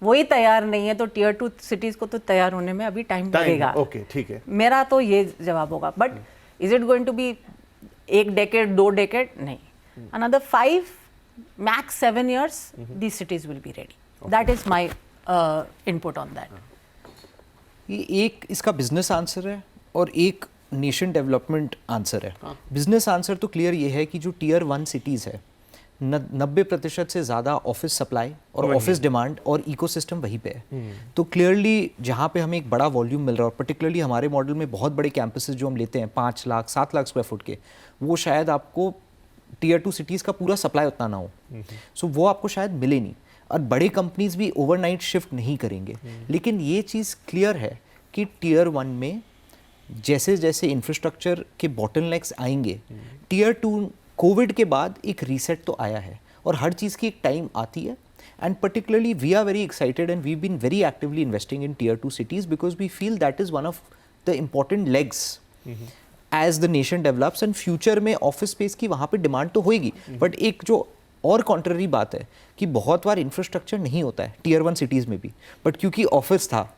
Speaker 2: वही तैयार नहीं है, तो टियर 2 सिटीज़ को तो तैयार होने में अभी टाइम लगेगा।
Speaker 1: ओके, ठीक है,
Speaker 2: मेरा तो ये जवाब होगा। But is it going to be 1 decade 2 decade? नहीं, another 5 max 7 years these cities will be ready. That is my input on that.
Speaker 3: ये एक इसका बिजनेस आंसर है और एक नेशन डेवलपमेंट आंसर है। बिजनेस आंसर तो क्लियर ये है कि जो टियर 1 सिटीज़ है 90% से ज़्यादा ऑफिस सप्लाई और ऑफिस डिमांड और इकोसिस्टम वहीं पे है। तो क्लियरली जहाँ पे हमें एक बड़ा वॉल्यूम मिल रहा है, और पर्टिकुलरली हमारे मॉडल में बहुत बड़े कैंपसेस जो हम लेते हैं 5 लाख 7 लाख स्क्वायर फुट के, वो शायद आपको टियर 2 सिटीज़ का पूरा सप्लाई उतना ना हो, सो वो आपको शायद मिले नहीं। और बड़े कंपनीज भी ओवरनाइट शिफ्ट नहीं करेंगे। लेकिन ये चीज़ क्लियर है कि टियर 1 में जैसे जैसे इंफ्रास्ट्रक्चर के बॉटलनेक्स आएंगे, टियर 2 कोविड के बाद एक रीसेट तो आया है और हर चीज़ की एक टाइम आती है। And particularly we are very excited and we been very actively investing in tier 2 cities because we feel that is one of the important legs as the nation develops. And future में office space की वहाँ पे demand तो होएगी, but एक जो और contrary बात है कि बहुत बार इंफ्रास्ट्रक्चर नहीं होता है टियर 1 सिटीज़ में भी, बट क्योंकि ऑफिस था,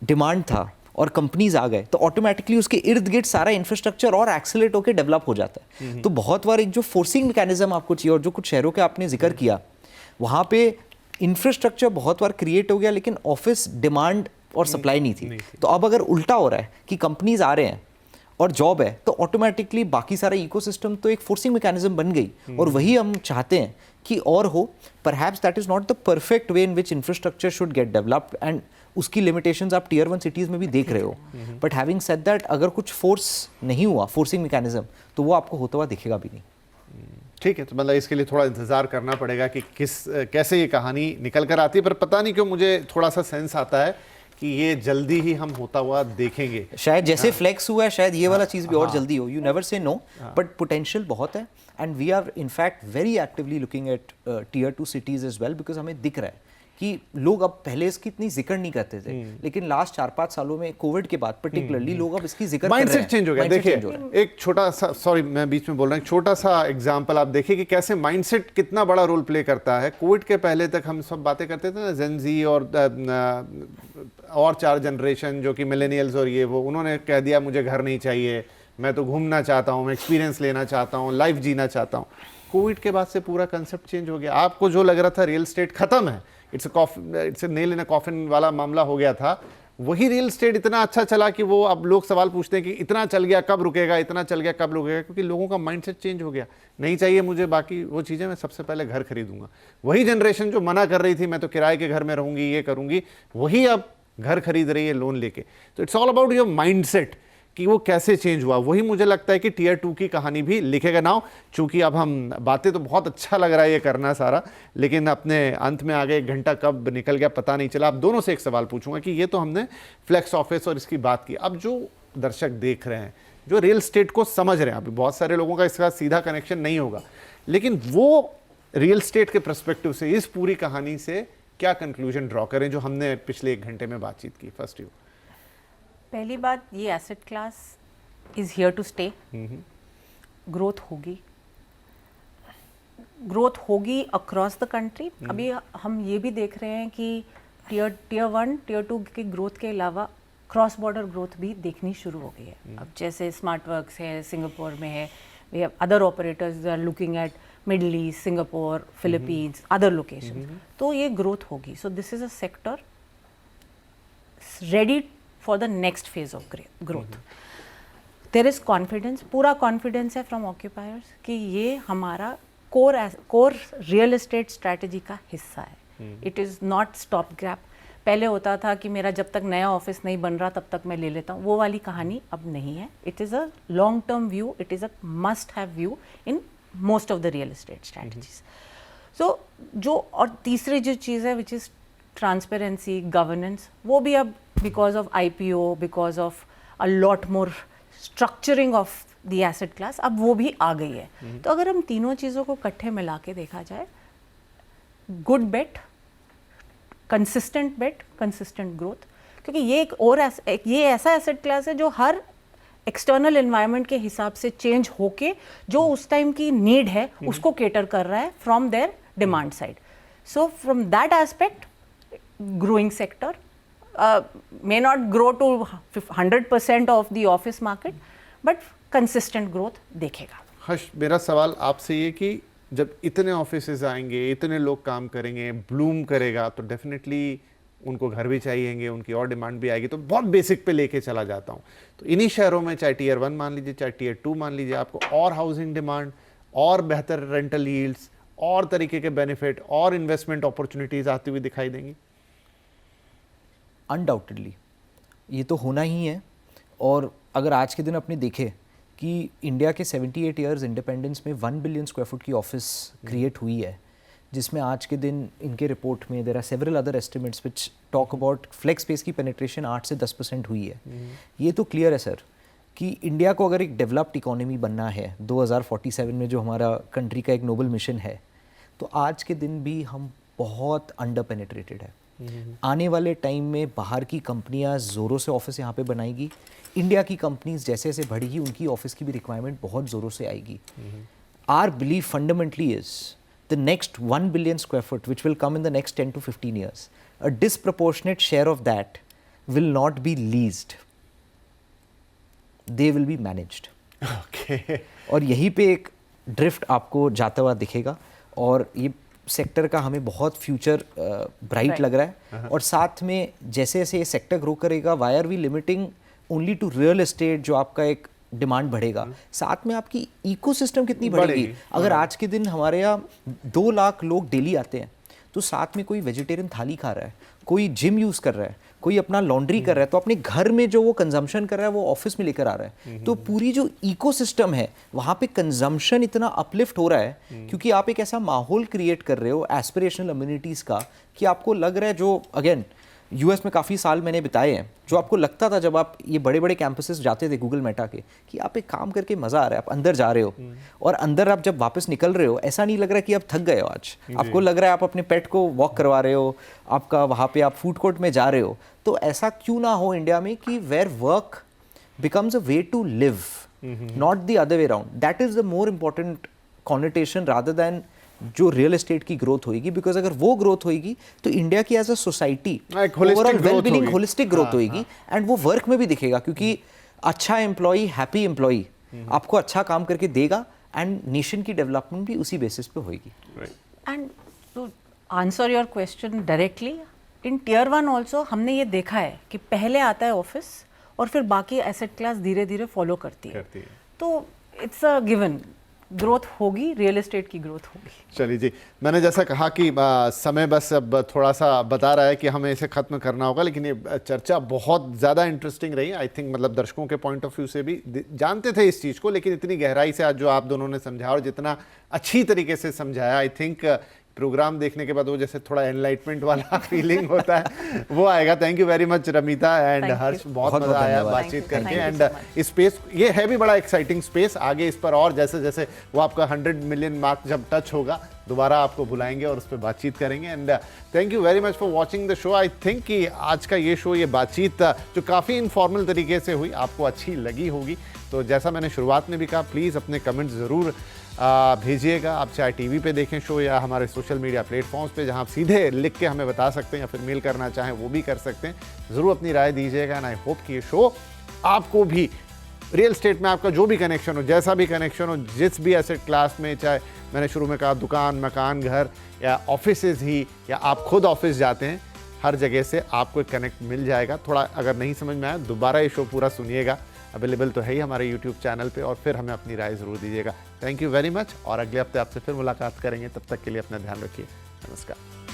Speaker 3: डिमांड था और कंपनीज आ गए, तो ऑटोमेटिकली उसके इर्द गिर्द सारा इंफ्रास्ट्रक्चर और एक्सेलरेट होकर डेवलप हो जाता है। तो बहुत बार एक जो फोर्सिंग मैकेनिज्म आपको चाहिए, और जो कुछ शहरों के आपने जिक्र किया, वहाँ पे इंफ्रास्ट्रक्चर बहुत बार क्रिएट हो गया लेकिन ऑफिस डिमांड और सप्लाई नहीं थी। तो अब अगर उल्टा हो रहा है कि कंपनीज आ रहे हैं और जॉब है, तो ऑटोमेटिकली बाकी सारा इकोसिस्टम तो एक फोर्सिंग मैकेनिज्म बन गई, और वही हम चाहते हैं कि और हो। Perhaps that is not the perfect way in which infrastructure should get developed, and उसकी लिमिटेशंस आप टियर 1 सिटीज़ में भी देख रहे हो। बट हैविंग सेड दैट, अगर कुछ फोर्स नहीं हुआ, फोर्सिंग मैकेनिज्म, तो वो आपको होता हुआ दिखेगा भी नहीं।
Speaker 1: ठीक है, तो मतलब इसके लिए थोड़ा इंतज़ार करना पड़ेगा कि कैसे ये कहानी निकल कर आती है। पर पता नहीं क्यों मुझे थोड़ा सा सेंस आता है कि ये जल्दी ही हम होता हुआ देखेंगे।
Speaker 3: शायद जैसे फ्लेक्स हुआ है, शायद ये वाला चीज़ भी और जल्दी हो। You never say no, but potential बहुत है। And we are in fact very actively looking at tier 2 cities as well, because हमें दिख रहा है कि लोग अब पहले इसकी इतनी जिक्र नहीं करते थे, लेकिन लास्ट 4-5 सालों में कोविड के बाद पर्टिकुलरली लोग अब इसकी जिक्र कर रहे हैं।
Speaker 1: माइंडसेट चेंज हो गया। देखिए एक छोटा सा, सॉरी मैं बीच में बोल रहा हूँ, एक छोटा सा एग्जांपल आप देखिए कि कैसे माइंडसेट कितना बड़ा रोल प्ले करता है। कोविड के पहले तक हम सब बातें करते थे ना, जेन ज़ी और 4 जनरेशन जो कि मिलेनियल्स और ये वो, उन्होंने कह दिया मुझे घर नहीं चाहिए, मैं तो घूमना चाहता हूँ, मैं एक्सपीरियंस लेना चाहता हूँ, लाइफ जीना चाहता हूँ। कोविड के बाद से पूरा कंसेप्ट चेंज हो गया। आपको जो लग रहा था रियल एस्टेट खत्म है, it's a nail in a coffin वाला मामला हो गया था, वही रियल एस्टेट इतना अच्छा चला कि वो अब लोग सवाल पूछते हैं कि इतना चल गया कब रुकेगा, इतना चल गया कब रुकेगा, क्योंकि लोगों का माइंडसेट चेंज हो गया। नहीं चाहिए मुझे बाकी वो चीज़ें, मैं सबसे पहले घर खरीदूंगा। वही जनरेशन जो मना कर रही थी मैं तो किराए के घर में रहूंगी, ये करूंगी, वही अब घर खरीद रही है लोन लेके। तो it's all about your mindset कि वो कैसे चेंज हुआ। वही मुझे लगता है कि टियर 2 की कहानी भी लिखेगा नाउ। चूंकि अब हम बातें तो बहुत अच्छा लग रहा है ये करना सारा, लेकिन अपने अंत में आ गए, 1 घंटा कब निकल गया पता नहीं चला। अब दोनों से एक सवाल पूछूंगा कि ये तो हमने फ्लेक्स ऑफिस और इसकी बात की, अब जो दर्शक देख रहे हैं, जो रियल एस्टेट को समझ रहे हैं, अभी बहुत सारे लोगों का इसका सीधा कनेक्शन नहीं होगा, लेकिन वो रियल एस्टेट के पर्सपेक्टिव से इस पूरी कहानी से क्या कंक्लूजन ड्रॉ करें जो हमने पिछले 1 घंटे में बातचीत की। First you.
Speaker 2: पहली बात, ये asset class is here to stay. Growth होगी, ग्रोथ होगी अक्रॉस द कंट्री। अभी हम ये भी देख रहे हैं कि टियर 1 टियर 2 के ग्रोथ के अलावा क्रॉस बॉर्डर ग्रोथ भी देखनी शुरू हो गई है। अब जैसे स्मार्ट वर्क्स है, सिंगापुर में है, we have other operators are looking at Middle East, Singapore, Philippines, other location. तो ये ग्रोथ होगी। So this is a sector ready for the next phase of growth. There is confidence, पूरा confidence है from occupiers कि ये हमारा core real estate strategy का हिस्सा है। It is not stop gap. पहले होता था कि मेरा जब तक नया ऑफिस नहीं बन रहा तब तक मैं ले लेता हूँ, वो वाली कहानी अब नहीं है। It is a long term view, it is a must have view in most of the real estate strategies. So जो और तीसरी जो चीज़ है विच इज़ ट्रांसपेरेंसी, गवर्नेंस, वो भी अब because of IPO, because of a lot more structuring of the asset class, अब वो भी आ गई है। तो अगर हम तीनों चीज़ों को इकट्ठे मिला के देखा जाए, गुड बेट, कंसिस्टेंट बेट, कंसिस्टेंट ग्रोथ, क्योंकि ये ये ऐसा एसेट क्लास है जो हर एक्सटर्नल एनवायरनमेंट के हिसाब से चेंज होके जो उस टाइम की नीड है उसको केटर कर रहा है from their demand side. So from that aspect, growing sector may not grow to 100% of the office market, but consistent growth देखेगा।
Speaker 1: हर्ष, मेरा सवाल आपसे ये कि जब इतने ऑफिसेज आएंगे, इतने लोग काम करेंगे, ब्लूम करेगा, तो डेफिनेटली उनको घर भी चाहिएंगे, उनकी और डिमांड भी आएगी, तो बहुत बेसिक पे लेके चला जाता हूँ। तो इन्हीं शहरों में, चाहे टियर 1 मान लीजिए, चाहे टियर 2 मान लीजिए, आपको और हाउसिंग डिमांड, और बेहतर रेंटल यील्ड्स, और तरीके के बेनिफिट और इन्वेस्टमेंट अपॉर्चुनिटीज आती हुई दिखाई देंगी।
Speaker 3: अनडाउटेडली ये तो होना ही है। और अगर आज के दिन अपने देखें कि इंडिया के 78 ईयर्स इंडिपेंडेंस में 1 बिलियन स्क्वायर फुट की ऑफिस क्रिएट हुई है, जिसमें आज के दिन इनके रिपोर्ट में there are several other estimates which talk about flex space की पेनिट्रेशन 8 से 10% हुई है। ये तो क्लियर है सर कि इंडिया को अगर एक डेवलप्ड इकोनॉमी बनना है 2047 में, जो हमारा कंट्री का एक नोबल मिशन है, तो आज के दिन भी हम बहुत अंडर पेनिट्रेटेड है। आने वाले टाइम में बाहर की कंपनियां ज़ोरों से ऑफिस यहाँ पे बनाएगी, इंडिया की कंपनीज जैसे जैसे बढ़ेगी उनकी ऑफिस की भी रिक्वायरमेंट बहुत ज़ोरों से आएगी। Are believe fundamentally is the next 1 billion square foot which will come in the next 10 to 15 years, a disproportionate share of that will not be leased, they will be managed.
Speaker 1: Okay.
Speaker 3: और यहीं पे एक drift आपको जाता हुआ दिखेगा, और ये सेक्टर का हमें बहुत फ्यूचर ब्राइट लग रहा है। और साथ में जैसे जैसे ये सेक्टर ग्रो करेगा, why are we limiting only to real estate, जो आपका एक डिमांड बढ़ेगा, साथ में आपकी इकोसिस्टम कितनी बढ़ेगी। अगर आज के दिन हमारे यहाँ 2 लाख लोग डेली आते हैं, तो साथ में कोई वेजिटेरियन थाली खा रहा है, कोई जिम यूज़ कर रहा है, कोई अपना लॉन्ड्री कर रहा है, तो अपने घर में जो वो कंजम्पशन कर रहा है वो ऑफिस में लेकर आ रहा है। तो पूरी जो इकोसिस्टम है वहाँ पे कंजम्पशन इतना अपलिफ्ट हो रहा है, क्योंकि आप एक ऐसा माहौल क्रिएट कर रहे हो एस्पिरेशनल अम्यूनिटीज़ का, कि आपको लग रहा है, जो अगेन यूएस में काफ़ी साल मैंने बिताए हैं, जो आपको लगता था जब आप ये बड़े बड़े कैंपसेस जाते थे गूगल मेटा के, कि आप एक काम करके मज़ा आ रहा है, आप अंदर जा रहे हो, और अंदर आप जब वापस निकल रहे हो ऐसा नहीं लग रहा कि आप थक गए हो आज, आपको लग रहा है आप अपने पेट को वॉक करवा रहे हो, आपका वहाँ पे आप फूड कोर्ट में जा रहे हो। तो ऐसा क्यों ना हो इंडिया में कि where work becomes a way to live, not the other way around. That is the more important connotation rather than जो रियल एस्टेट की ग्रोथ होगी, बिकॉज अगर वो ग्रोथ होगी तो इंडिया की as a society overall well being holistic growth होगी, and वो वर्क में भी दिखेगा, क्योंकि अच्छा एम्प्लॉई, हैप्पी एम्प्लॉई आपको अच्छा काम करके देगा, एंड नेशन की डेवलपमेंट भी उसी बेसिस पे होगी।
Speaker 2: And to answer your question directly, in tier 1 also हमने ये देखा है कि पहले आता है ऑफिस और फिर बाकी एसेट क्लास धीरे धीरे फॉलो करती है। तो इट्स अ गिवन, ग्रोथ होगी, रियल एस्टेट की ग्रोथ होगी।
Speaker 1: चलिए जी, मैंने जैसा कहा कि समय बस अब थोड़ा सा बता रहा है कि हमें इसे ख़त्म करना होगा, लेकिन ये चर्चा बहुत ज़्यादा इंटरेस्टिंग रही। आई थिंक मतलब दर्शकों के पॉइंट ऑफ व्यू से भी जानते थे इस चीज़ को, लेकिन इतनी गहराई से आज जो आप दोनों ने समझाया और जितना अच्छी तरीके से समझाया, आई थिंक प्रोग्राम देखने के बाद वो जैसे थोड़ा एनलाइटमेंट वाला फीलिंग होता है वो आएगा। Thank you very much Ramita and Harsh, बहुत मजा आया बातचीत करके। एंड स्पेस ये है भी बड़ा एक्साइटिंग स्पेस, आगे इस पर और जैसे जैसे वो आपका 100 मिलियन मार्क जब टच होगा दोबारा आपको बुलाएंगे और उस पर बातचीत करेंगे। And thank you very much for watching the show. I think कि आज का ये शो, ये बातचीत जो काफ़ी इनफॉर्मल तरीके से हुई, आपको अच्छी लगी होगी। तो जैसा मैंने शुरुआत में भी कहा, प्लीज़ अपने कमेंट ज़रूर भेजिएगा। आप चाहे टीवी पे देखें शो या हमारे सोशल मीडिया प्लेटफॉर्म्स पे, जहां आप सीधे लिख के हमें बता सकते हैं, या फिर मेल करना चाहें वो भी कर सकते हैं। ज़रूर अपनी राय दीजिएगा। एंड आई होप कि ये शो आपको भी रियल एस्टेट में आपका जो भी कनेक्शन हो, जैसा भी कनेक्शन हो, जिस भी एसेट क्लास में, चाहे मैंने शुरू में कहा दुकान, मकान, घर या ऑफिसेज ही, या आप खुद ऑफिस जाते हैं, हर जगह से आपको एक कनेक्ट मिल जाएगा। थोड़ा अगर नहीं समझ में आया, दोबारा ये शो पूरा सुनिएगा, अवेलेबल तो है ही हमारे यूट्यूब चैनल पे, और फिर हमें अपनी राय ज़रूर दीजिएगा। थैंक यू वेरी मच, और अगले हफ्ते आपसे फिर मुलाकात करेंगे। तब तक के लिए अपना ध्यान रखिए। नमस्कार।